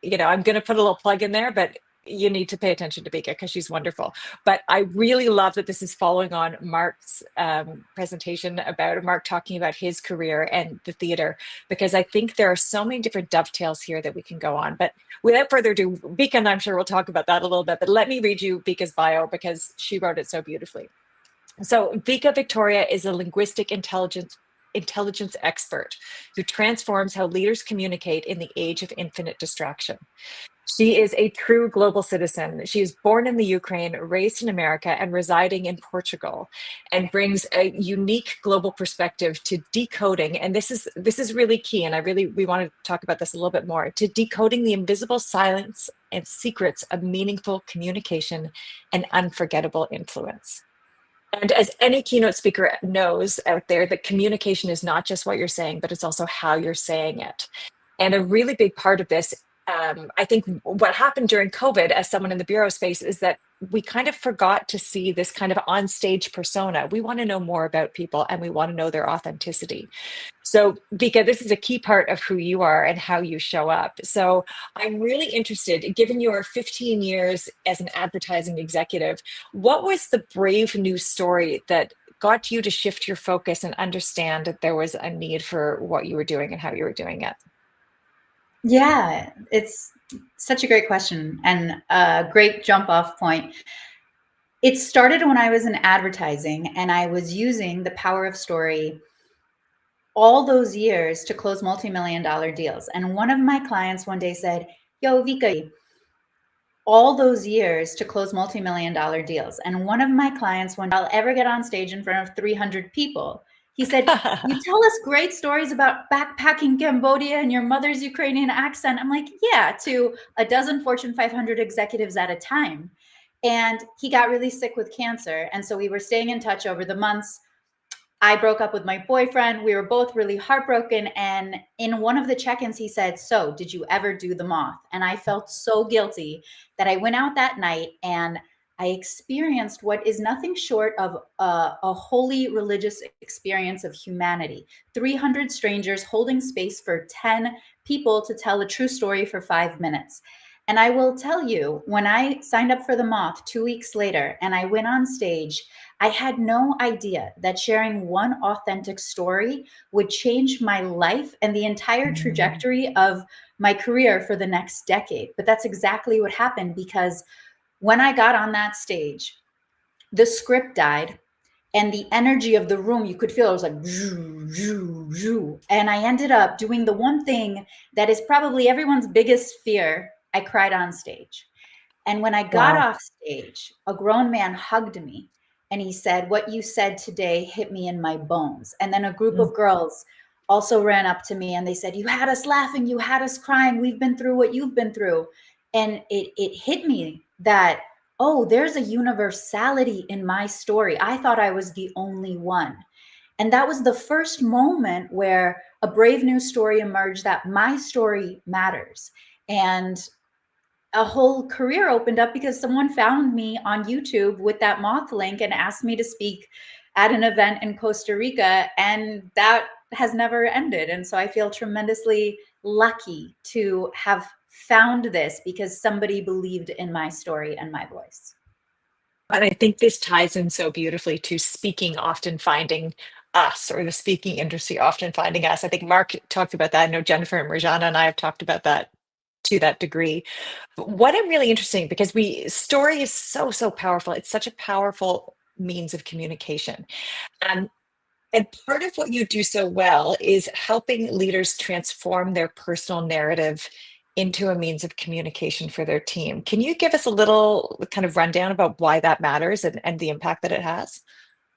I'm going to put a little plug in there, but you need to pay attention to Vika because she's wonderful. But I really love that this is following on Mark's presentation about Mark talking about his career and the theater, because I think there are so many different dovetails here that we can go on. But without further ado, Vika, and I'm sure we'll talk about that a little bit, but let me read you Vika's bio because she wrote it so beautifully. So Vika Victoria is a linguistic intelligence expert who transforms how leaders communicate in the age of infinite distraction. She is a true global citizen. She is born in the Ukraine, raised in America, and residing in Portugal, and brings a unique global perspective to decoding. And this is really key. And we want to talk about this a little bit more, to decoding the invisible silence and secrets of meaningful communication and unforgettable influence. And as any keynote speaker knows out there, that communication is not just what you're saying, but it's also how you're saying it. And a really big part of this, I think what happened during COVID as someone in the bureau space is that we kind of forgot to see this kind of on-stage persona. We want to know more about people and we want to know their authenticity. So Vika, this is a key part of who you are and how you show up. So I'm really interested, given your 15 years as an advertising executive, what was the brave new story that got you to shift your focus and understand that there was a need for what you were doing and how you were doing it? Yeah, it's such a great question and a great jump off point. It started when I was in advertising and I was using the power of story all those years to close multi-million dollar deals. And one of my clients one day said, "Yo, Vika, all those years to close multi-million dollar deals." And one of my clients, when I'll ever get on stage in front of 300 people, he said, "You tell us great stories about backpacking Cambodia and your mother's Ukrainian accent." I'm like, "Yeah," to a dozen Fortune 500 executives at a time. And he got really sick with cancer. And so we were staying in touch over the months. I broke up with my boyfriend. We were both really heartbroken. And in one of the check-ins, he said, "So did you ever do the moth?" And I felt so guilty that I went out that night and I experienced what is nothing short of a holy religious experience of humanity. 300 strangers holding space for 10 people to tell a true story for 5 minutes. And I will tell you, when I signed up for the moth 2 weeks later and I went on stage, I had no idea that sharing one authentic story would change my life and the entire trajectory of my career for the next decade. But that's exactly what happened, because when I got on that stage, the script died and the energy of the room, you could feel it was like, zhoo, zhoo, zhoo. And I ended up doing the one thing that is probably everyone's biggest fear. I cried on stage. And when I got off stage, a grown man hugged me and he said, "What you said today hit me in my bones." And then a group of girls also ran up to me and they said, "You had us laughing, you had us crying. We've been through what you've been through." And it hit me that, oh, there's a universality in my story. I thought I was the only one. And that was the first moment where a brave new story emerged, that my story matters. And a whole career opened up because someone found me on YouTube with that moth link and asked me to speak at an event in Costa Rica. And that has never ended. And so I feel tremendously lucky to have found this because somebody believed in my story and my voice. And I think this ties in so beautifully to speaking often finding us, or the speaking industry often finding us. I think Mark talked about that. I know Jennifer and Mirjana and I have talked about that to that degree. But what I'm really interesting, because story is so powerful. It's such a powerful means of communication. And part of what you do so well is helping leaders transform their personal narrative into a means of communication for their team. Can you give us a little kind of rundown about why that matters and the impact that it has?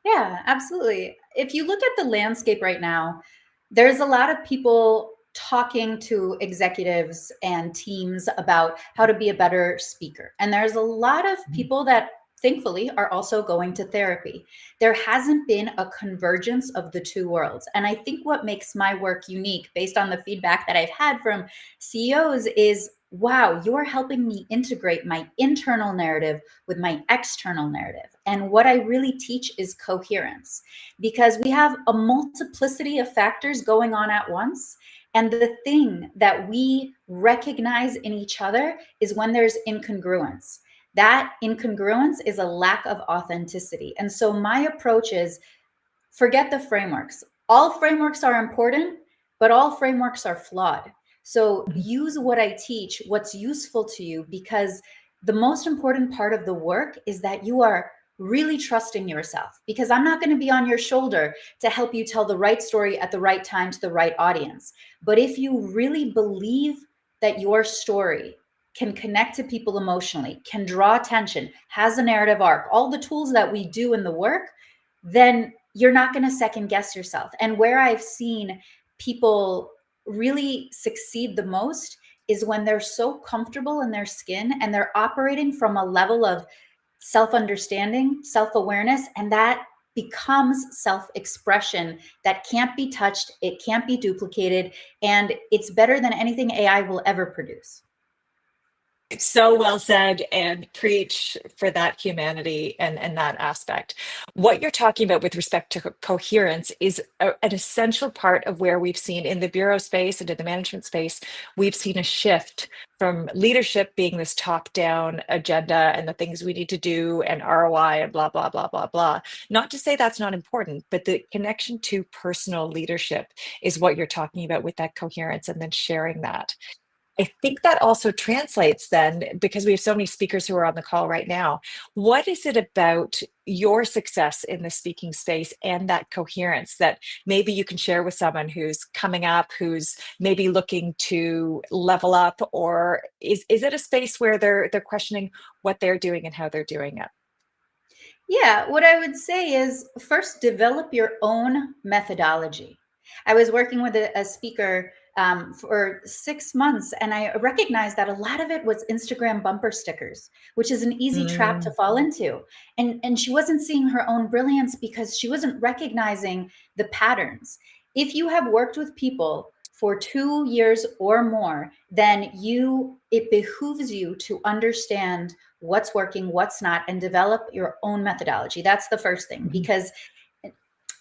Yeah, absolutely. If you look at the landscape right now, there's a lot of people talking to executives and teams about how to be a better speaker. And there's a lot of people that thankfully are also going to therapy. There hasn't been a convergence of the two worlds. And I think what makes my work unique based on the feedback that I've had from CEOs is, wow, you're helping me integrate my internal narrative with my external narrative. And what I really teach is coherence, because we have a multiplicity of factors going on at once. And the thing that we recognize in each other is when there's incongruence. That incongruence is a lack of authenticity. And so my approach is, forget the frameworks. All frameworks are important, but all frameworks are flawed. So use what I teach, what's useful to you, because the most important part of the work is that you are really trusting yourself, because I'm not going to be on your shoulder to help you tell the right story at the right time to the right audience. But if you really believe that your story can connect to people emotionally, can draw attention, has a narrative arc, all the tools that we do in the work, then you're not going to second guess yourself. And where I've seen people really succeed the most is when they're so comfortable in their skin and they're operating from a level of self-understanding, self-awareness, and that becomes self-expression that can't be touched, it can't be duplicated, and it's better than anything AI will ever produce. So well said, and preach for that humanity and that aspect. What you're talking about with respect to coherence is an essential part of where we've seen in the bureau space and in the management space, we've seen a shift from leadership being this top-down agenda and the things we need to do and ROI and blah, blah, blah, blah, blah. Not to say that's not important, but the connection to personal leadership is what you're talking about with that coherence and then sharing that. I think that also translates then, because we have so many speakers who are on the call right now. What is it about your success in the speaking space and that coherence that maybe you can share with someone who's coming up, who's maybe looking to level up, or is it a space where they're questioning what they're doing and how they're doing it? Yeah, what I would say is first develop your own methodology. I was working with a speaker for 6 months, and I recognized that a lot of it was Instagram bumper stickers, which is an easy trap to fall into. And she wasn't seeing her own brilliance because she wasn't recognizing the patterns. If you have worked with people for 2 years or more, then it behooves you to understand what's working, what's not, and develop your own methodology. That's the first thing, because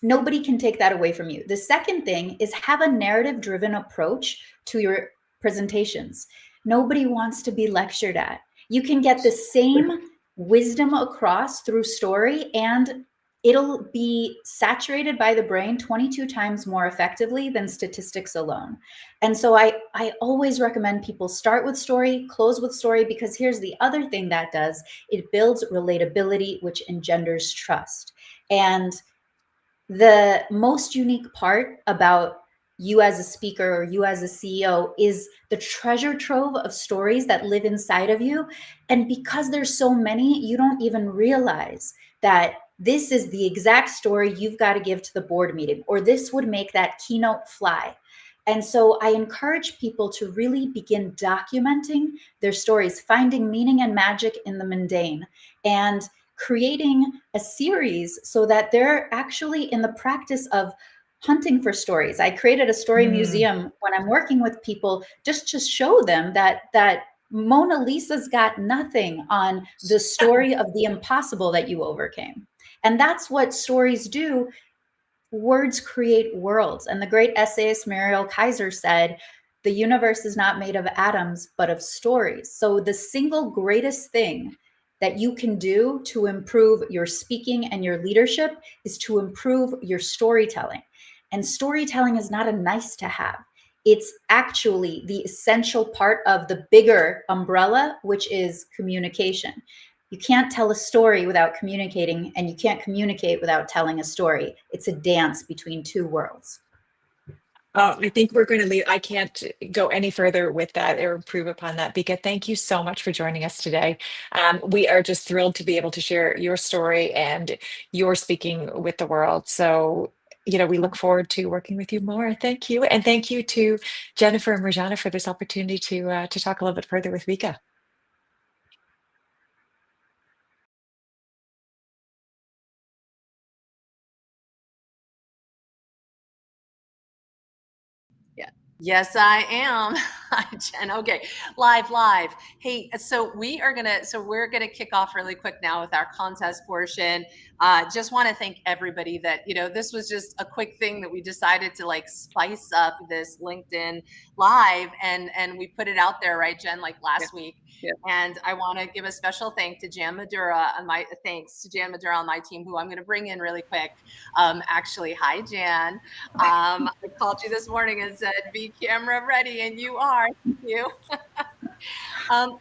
nobody can take that away from you. The second thing is have a narrative-driven approach to your presentations. Nobody wants to be lectured at. You can get the same wisdom across through story, and it'll be saturated by the brain 22 times more effectively than statistics alone. And so I always recommend people start with story, close with story, because here's the other thing that does. It builds relatability, which engenders trust. And the most unique part about you as a speaker or you as a CEO is the treasure trove of stories that live inside of you. And because there's so many, you don't even realize that this is the exact story you've got to give to the board meeting, or this would make that keynote fly. And so I encourage people to really begin documenting their stories, finding meaning and magic in the mundane, and creating a series so that they're actually in the practice of hunting for stories. I created a story museum when I'm working with people, just to show them that Mona Lisa's got nothing on the story of the impossible that you overcame. And that's what stories do. Words create worlds. And the great essayist Muriel Kaiser said, the universe is not made of atoms, but of stories. So the single greatest thing that you can do to improve your speaking and your leadership is to improve your storytelling. And storytelling is not a nice to have. It's actually the essential part of the bigger umbrella, which is communication. You can't tell a story without communicating, and you can't communicate without telling a story. It's a dance between two worlds. I think we're going to leave. I can't go any further with that or improve upon that. Bika, thank you so much for joining us today. We are just thrilled to be able to share your story and your speaking with the world. So, we look forward to working with you more. Thank you. And thank you to Jennifer and Mirjana for this opportunity to talk a little bit further with Bika. Yes, I am. Hi, Jen. Okay, live. Hey, we're gonna kick off really quick now with our contest portion. Just want to thank everybody that this was just a quick thing that we decided to like spice up this LinkedIn live, and we put it out there, right, Jen, like last week. Yeah. And I want to give a special thanks to Jan Madura on my team, who I'm going to bring in really quick. Actually, hi, Jan. I called you this morning and said, be camera ready, and you are. Thank you.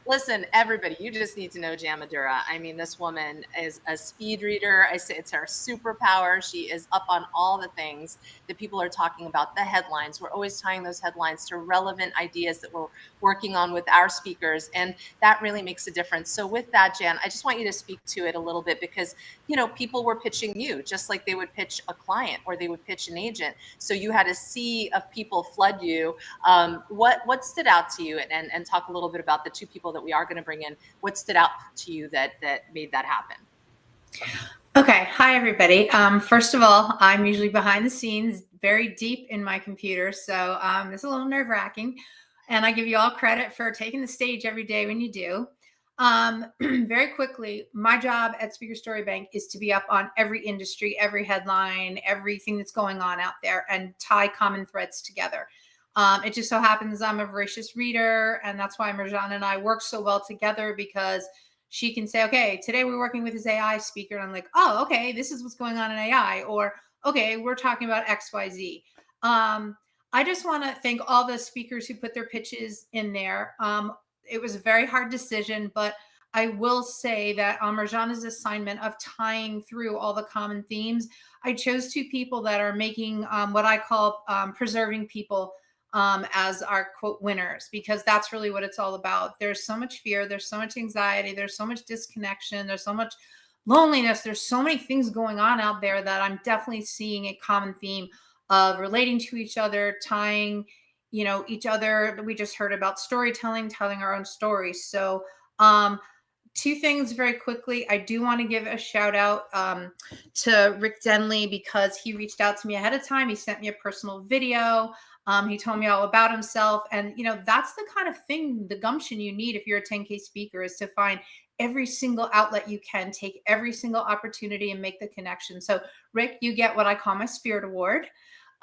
Listen, everybody, you just need to know Jan Madura. I mean, this woman is a speed reader. I say it's her superpower. She is up on all the things that people are talking about, the headlines. We're always tying those headlines to relevant ideas that we're working on with our speakers, and that really makes a difference. So with that, Jan, I just want you to speak to it a little bit, because people were pitching you just like they would pitch a client or they would pitch an agent. So you had a sea of people flood you. What stood out to you, and talk a little bit about the two people that we are going to bring in. What stood out to you that made that happen? Okay. Hi, everybody. First of all, I'm usually behind the scenes, very deep in my computer. So it's a little nerve wracking, and I give you all credit for taking the stage every day when you do. Very quickly, my job at Speaker Story Bank is to be up on every industry, every headline, everything that's going on out there, and tie common threads together. It just so happens I'm a voracious reader, and that's why Mirjana and I work so well together, because she can say, okay, today we're working with this AI speaker. And I'm like, oh, okay, this is what's going on in AI. Or, okay, we're talking about XYZ. I just want to thank all the speakers who put their pitches in there. It was a very hard decision, but I will say that on Mirjana's assignment of tying through all the common themes, I chose two people that are making what I call preserving people as our quote winners, because that's really what it's all about. There's so much fear, there's so much anxiety, there's so much disconnection, there's so much loneliness, there's so many things going on out there that I'm definitely seeing a common theme of relating to each other, tying each other. We just heard about storytelling, telling our own stories. So two things very quickly. I do want to give a shout out to Rick Denley, because he reached out to me ahead of time. He sent me a personal video. He told me all about himself. And, that's the kind of thing, the gumption you need if you're a 10K speaker, is to find every single outlet you can, take every single opportunity and make the connection. So Rick, you get what I call my Spirit Award.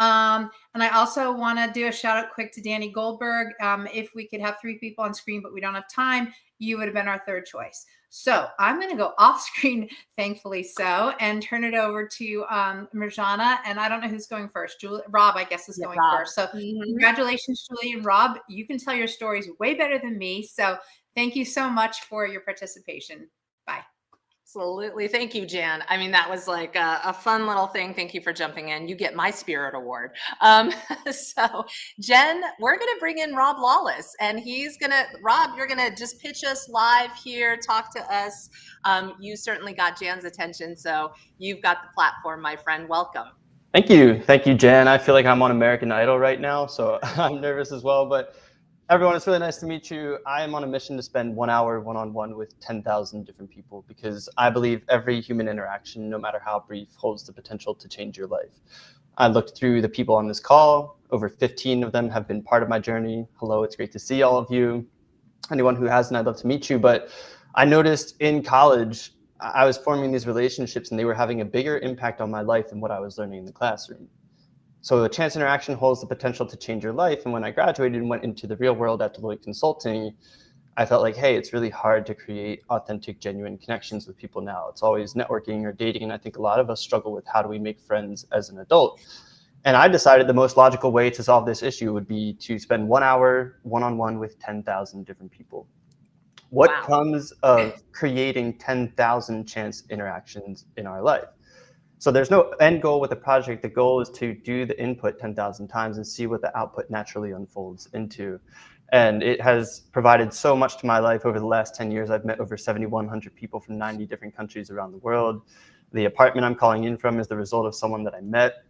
And I also want to do a shout out quick to Danny Goldberg. If we could have three people on screen, but we don't have time, you would have been our third choice. So I'm going to go off screen, thankfully so, and turn it over to Mirjana. And I don't know who's going first. Rob, I guess, is going first. So Congratulations, Julie and Rob. You can tell your stories way better than me. So thank you so much for your participation. Bye. Absolutely. Thank you, Jan. I mean, that was like a fun little thing. Thank you for jumping in. You get my Spirit Award. So Jen, we're going to bring in Rob Lawless, and Rob, you're going to just pitch us live here, talk to us. You certainly got Jan's attention, so you've got the platform, my friend. Welcome. Thank you. Thank you, Jan. I feel like I'm on American Idol right now, so I'm nervous as well, but everyone, it's really nice to meet you. I am on a mission to spend 1 hour one-on-one with 10,000 different people, because I believe every human interaction, no matter how brief, holds the potential to change your life. I looked through the people on this call. Over 15 of them have been part of my journey. Hello, it's great to see all of you. Anyone who hasn't, I'd love to meet you. But I noticed in college, I was forming these relationships, and they were having a bigger impact on my life than what I was learning in the classroom. So a chance interaction holds the potential to change your life. And when I graduated and went into the real world at Deloitte Consulting, I felt like, hey, it's really hard to create authentic, genuine connections with people now. It's always networking or dating. And I think a lot of us struggle with, how do we make friends as an adult? And I decided the most logical way to solve this issue would be to spend 1 hour one-on-one with 10,000 different people. What comes of creating 10,000 chance interactions in our life? So there's no end goal with the project. The goal is to do the input 10,000 times and see what the output naturally unfolds into. And it has provided so much to my life over the last 10 years. I've met over 7,100 people from 90 different countries around the world. The apartment I'm calling in from is the result of someone that I met.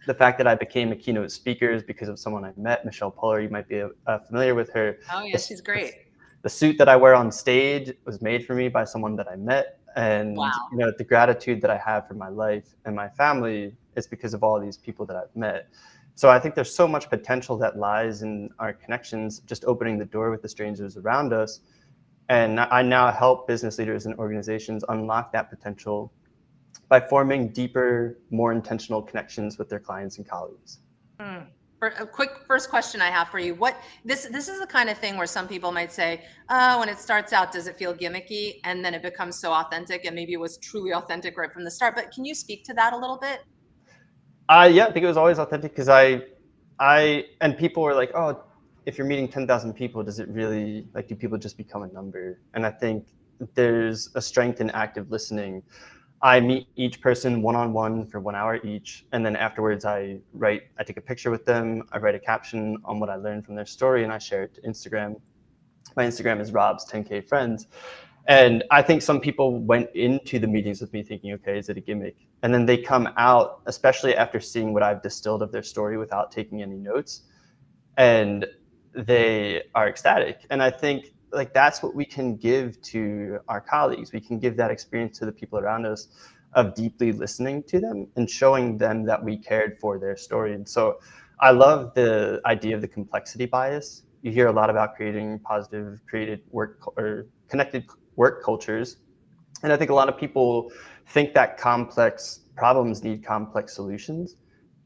The fact that I became a keynote speaker is because of someone I met, Michelle Poller. You might be familiar with her. Oh yeah, she's great. The suit that I wear on stage was made for me by someone that I met. And Wow. you know, the gratitude that I have for my life and my family is because of all these people that I've met. So I think there's so much potential that lies in our connections, just opening the door with the strangers around us. And I now help business leaders and organizations unlock that potential by forming deeper, more intentional connections with their clients and colleagues. For a quick first question I have for you, this is the kind of thing where some people might say, oh, when it starts out, does it feel gimmicky? And then it becomes so authentic, and maybe it was truly authentic right from the start. But can you speak to that a little bit? Yeah, I think it was always authentic because and people were like, oh, if you're meeting 10,000 people, does it really, like, do people just become a number? And I think there's a strength in active listening. I meet each person one-on-one for 1 hour each. And then afterwards I take a picture with them. I write a caption on what I learned from their story and I share it to Instagram. My Instagram is Rob's 10K Friends. And I think some people went into the meetings with me thinking, okay, is it a gimmick? And then they come out, especially after seeing what I've distilled of their story without taking any notes, and they are ecstatic. And I think, like, that's what we can give to our colleagues. We can give that experience to the people around us of deeply listening to them and showing them that we cared for their story. And so I love the idea of the complexity bias. You hear a lot about creating positive, created work or connected work cultures. And I think a lot of people think that complex problems need complex solutions.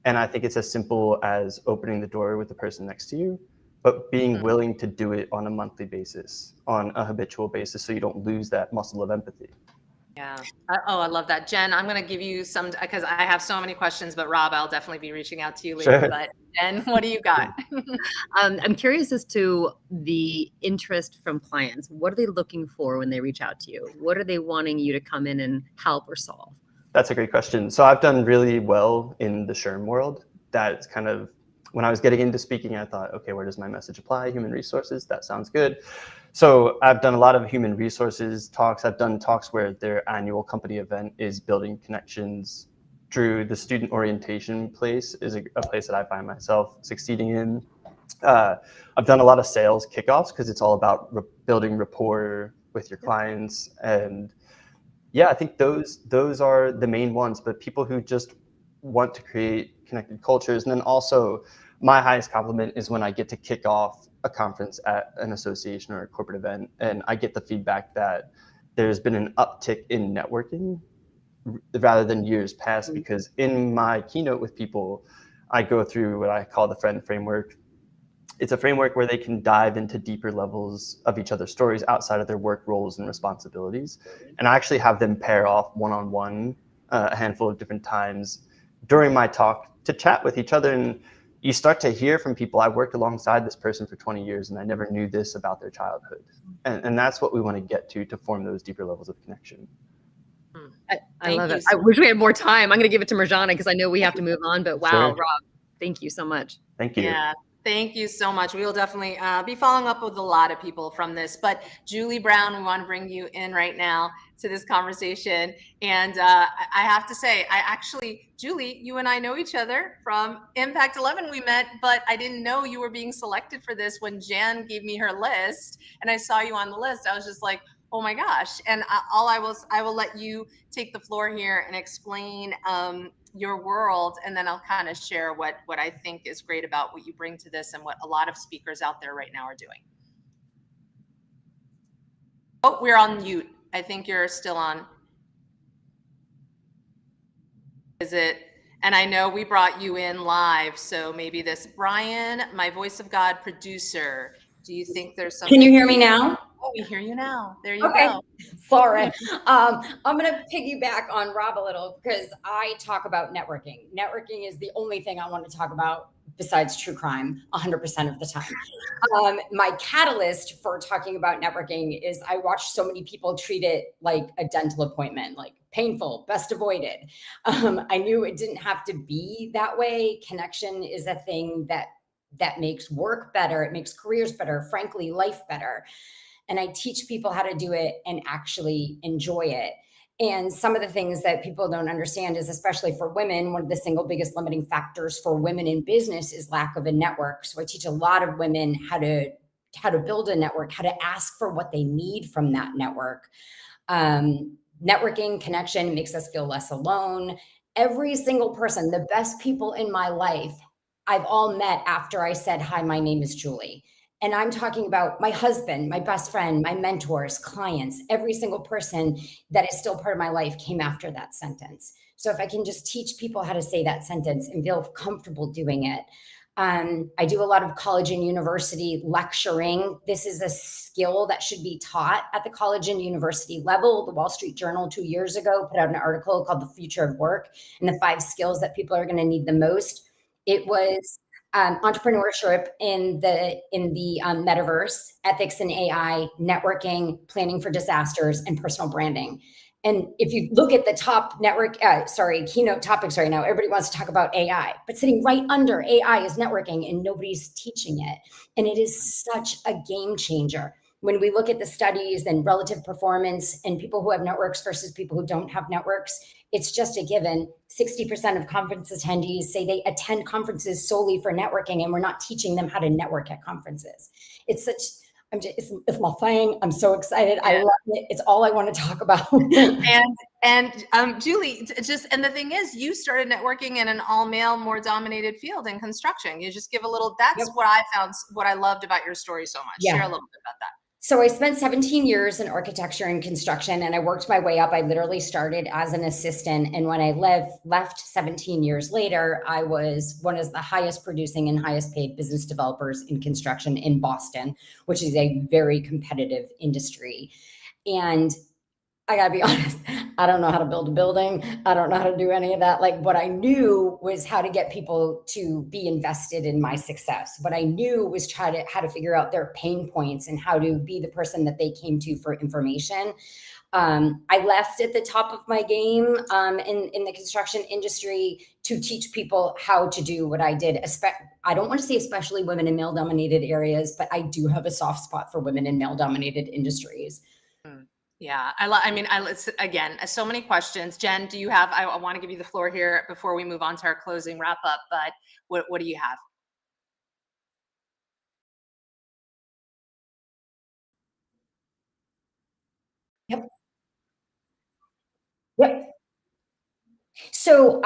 And I think it's as simple as opening the door with the person next to you, but being willing to do it on a monthly basis, on a habitual basis, so you don't lose that muscle of empathy. Yeah. I love that. Jen, I'm going to give you some, because I have so many questions, but Rob, I'll definitely be reaching out to you later. Sure. But Jen, what do you got? I'm curious as to the interest from clients. What are they looking for when they reach out to you? What are they wanting you to come in and help or solve? That's a great question. So I've done really well in the SHRM world. That's kind of, when I was getting into speaking, I thought, okay, where does my message apply? Human resources, that sounds good. So I've done a lot of human resources talks. I've done talks where their annual company event is building connections. Drew, the student orientation place is a place that I find myself succeeding in. I've done a lot of sales kickoffs because it's all about building rapport with your clients. And yeah, I think those are the main ones, but people who just want to create connected cultures. And then also my highest compliment is when I get to kick off a conference at an association or a corporate event, and I get the feedback that there's been an uptick in networking rather than years past, because in my keynote with people, I go through what I call the friend framework. It's a framework where they can dive into deeper levels of each other's stories outside of their work roles and responsibilities. And I actually have them pair off one-on-one a handful of different times during my talk to chat with each other. And you start to hear from people, I worked alongside this person for 20 years and I never knew this about their childhood. And that's what we want to get to form those deeper levels of connection. I love it. I wish we had more time. I'm going to give it to Mirjana because I know we have to move on, but wow, Sure. Rob, thank you so much. Thank you. Yeah. Thank you so much. We will definitely be following up with a lot of people from this. But Julie Brown, we want to bring you in right now to this conversation. And I have to say, Julie, you and I know each other from Impact 11. We met, but I didn't know you were being selected for this when Jan gave me her list. And I saw you on the list. I was just like, oh my gosh. And I will let you take the floor here and explain your world, and then I'll kind of share what I think is great about what you bring to this and what a lot of speakers out there right now are doing. Oh, we're on mute. I think you're still on. Is it? And I know we brought you in live, so maybe this, Brian, my Voice of God producer, do you think there's something? Can you hear me now? Oh, we hear you now. There you go. Sorry. I'm going to piggyback on Rob a little because I talk about networking. Networking is the only thing I want to talk about besides true crime 100% of the time. My catalyst for talking about networking is I watch so many people treat it like a dental appointment, like painful, best avoided. I knew it didn't have to be that way. Connection is a thing that makes work better. It makes careers better, frankly, life better. And I teach people how to do it and actually enjoy it. And some of the things that people don't understand is, especially for women, one of the single biggest limiting factors for women in business is lack of a network. So I teach a lot of women how to build a network, how to ask for what they need from that network. Networking, connection makes us feel less alone. Every single person, the best people in my life, I've all met after I said, "Hi, my name is Julie." And I'm talking about my husband, my best friend, my mentors, clients, every single person that is still part of my life came after that sentence. So if I can just teach people how to say that sentence and feel comfortable doing it. I do a lot of college and university lecturing. This is a skill that should be taught at the college and university level. The Wall Street Journal 2 years ago put out an article called The Future of Work and the 5 skills that people are going to need the most. It was entrepreneurship in the metaverse, ethics and AI, networking, planning for disasters, and personal branding. And if you look at the top keynote topics right now, everybody wants to talk about AI, but sitting right under AI is networking, and nobody's teaching it. And it is such a game changer. When we look at the studies and relative performance and people who have networks versus people who don't have networks, it's just a given. 60% of conference attendees say they attend conferences solely for networking, and we're not teaching them how to network at conferences. It's my thing. I'm so excited. I love it. It's all I want to talk about. And Julie, and the thing is, you started networking in an all male, more dominated field in construction. You just give a little, that's what I found, what I loved about your story so much. Share a little bit about that. So I spent 17 years in architecture and construction, and I worked my way up. I literally started as an assistant. And when I left 17 years later, I was one of the highest producing and highest paid business developers in construction in Boston, which is a very competitive industry. And I gotta be honest, I don't know how to build a building. I don't know how to do any of that. Like, what I knew was how to get people to be invested in my success. What I knew was how to figure out their pain points and how to be the person that they came to for information. I left at the top of my game in the construction industry to teach people how to do what I did. I don't want to say especially women in male-dominated areas, but I do have a soft spot for women in male-dominated industries. Yeah, again, so many questions. Jen, do you have, I want to give you the floor here before we move on to our closing wrap up, but what do you have? Yep. So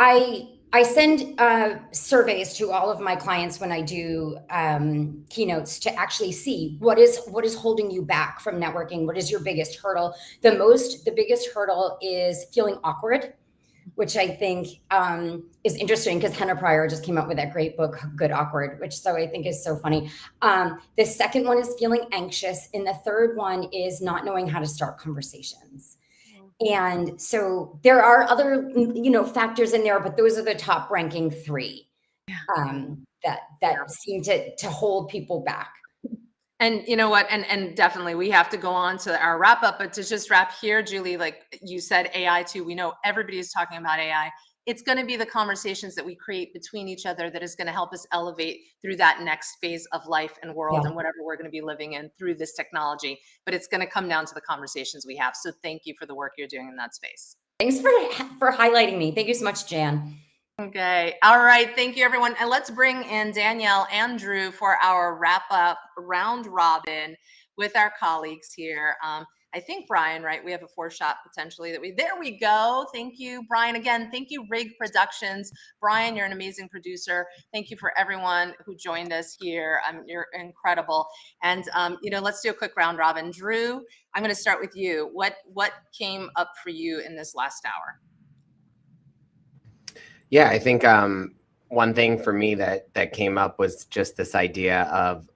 I send surveys to all of my clients when I do keynotes to actually see what is holding you back from networking. What is your biggest hurdle? The biggest hurdle is feeling awkward, which I think is interesting because Hannah Pryor just came out with that great book, Good Awkward, which so I think is so funny. The second one is feeling anxious. And the third one is not knowing how to start conversations. And so there are other, factors in there, but those are the top ranking 3 that seem to hold people back. And you know what? And definitely we have to go on to our wrap up, but to just wrap here, Julie, like you said, AI too, we know everybody is talking about AI. It's going to be the conversations that we create between each other that is going to help us elevate through that next phase of life and world and whatever we're going to be living in through this technology. But it's going to come down to the conversations we have. So thank you for the work you're doing in that space. Thanks for highlighting me. Thank you so much, Jan. Okay. All right. Thank you, everyone. And let's bring in Danielle and Drew for our wrap up round robin with our colleagues here. I think Brian, right? We have a 4-shot potentially there we go. Thank you, Brian. Again, thank you, Rig Productions. Brian, you're an amazing producer. Thank you for everyone who joined us here. You're incredible. And, let's do a quick round robin. Drew, I'm going to start with you. What came up for you in this last hour? Yeah, I think one thing for me that came up was just this idea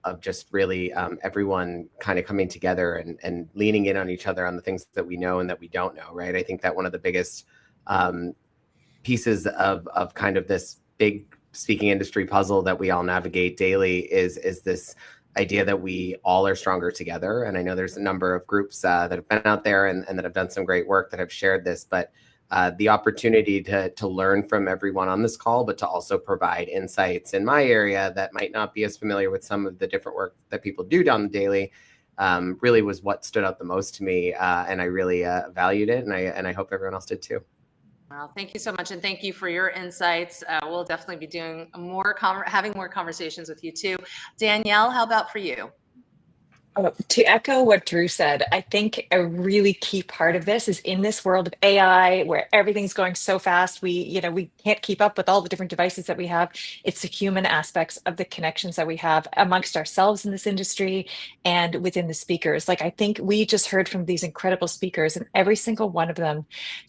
of just really everyone kind of coming together and leaning in on each other on the things that we know and that we don't know, right? I think that one of the biggest pieces of kind of this big speaking industry puzzle that we all navigate daily is this idea that we all are stronger together. And I know there's a number of groups that have been out there and that have done some great work that have shared this, but the opportunity to learn from everyone on this call, but to also provide insights in my area that might not be as familiar with some of the different work that people do on the daily, really was what stood out the most to me. And I really valued it. And I hope everyone else did too. Well, thank you so much. And thank you for your insights. We'll definitely be doing having more conversations with you too. Danielle, how about for you? To echo what Drew said, I think a really key part of this is in this world of AI where everything's going so fast, we can't keep up with all the different devices that we have. It's the human aspects of the connections that we have amongst ourselves in this industry and within the speakers. Like, I think we just heard from these incredible speakers, and every single one of them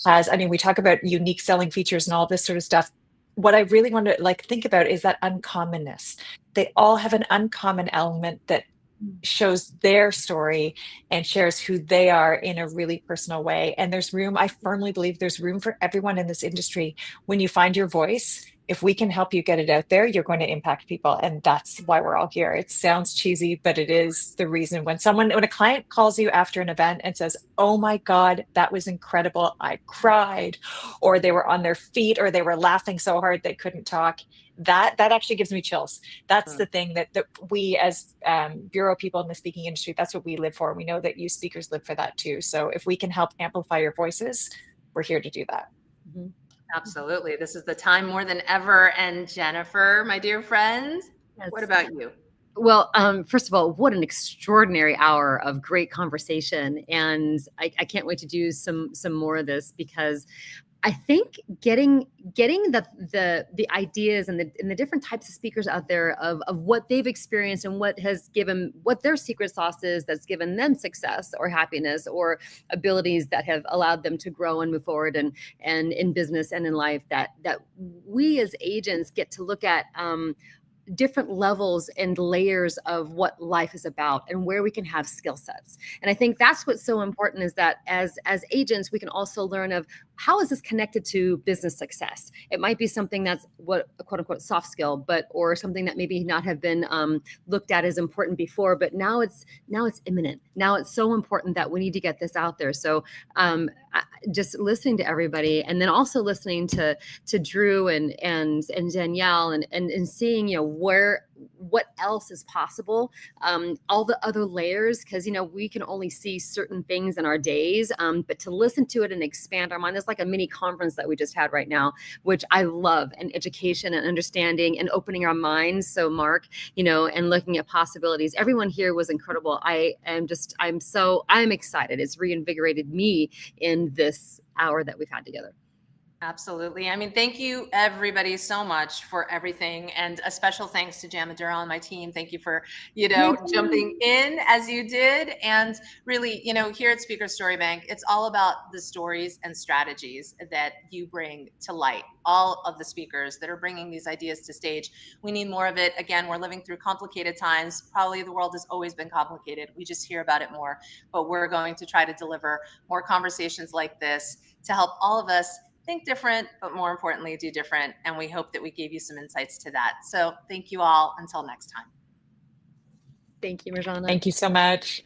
has, we talk about unique selling features and all this sort of stuff. What I really want to think about is that uncommonness. They all have an uncommon element that shows their story and shares who they are in a really personal way. And there's room, I firmly believe there's room for everyone in this industry. When you find your voice, if we can help you get it out there, you're going to impact people. And that's why we're all here. It sounds cheesy, but it is the reason. When a client calls you after an event and says, "Oh my God, that was incredible. I cried," or they were on their feet, or they were laughing so hard they couldn't talk, that actually gives me chills. That's the thing that we as bureau people in the speaking industry, that's what we live for. We know that you speakers live for that too. So if we can help amplify your voices, we're here to do that. Mm-hmm. Absolutely. This is the time more than ever. And Jennifer, my dear friend, Yes. What about you? Well, first of all, what an extraordinary hour of great conversation. And I can't wait to do some more of this, because I think getting the ideas and the different types of speakers out there of what they've experienced and what their secret sauce is that's given them success or happiness or abilities that have allowed them to grow and move forward and in business and in life, that we as agents get to look at different levels and layers of what life is about and where we can have skill sets. And I think that's what's so important, is that as agents, we can also learn of how is this connected to business success. It might be something that's what a quote unquote soft skill, or something that maybe not have been looked at as important before, but now it's imminent. Now it's so important that we need to get this out there. So just listening to everybody, and then also listening to Drew and Danielle and seeing, what else is possible, all the other layers, because we can only see certain things in our days, but to listen to it and expand our mind. It's like a mini conference that we just had right now, which I love, and education and understanding and opening our minds. So Mark, and looking at possibilities. Everyone here was incredible. I'm excited. It's reinvigorated me in this hour that we've had together. Absolutely. Thank you everybody so much for everything. And a special thanks to Jan Madura and my team. Thank you for, jumping in as you did. And really, here at Speaker Story Bank, it's all about the stories and strategies that you bring to light. All of the speakers that are bringing these ideas to stage. We need more of it. Again, we're living through complicated times. Probably the world has always been complicated. We just hear about it more, but we're going to try to deliver more conversations like this to help all of us think different, but more importantly, do different. And we hope that we gave you some insights to that. So thank you all. Until next time. Thank you, Mirjana. Thank you so much.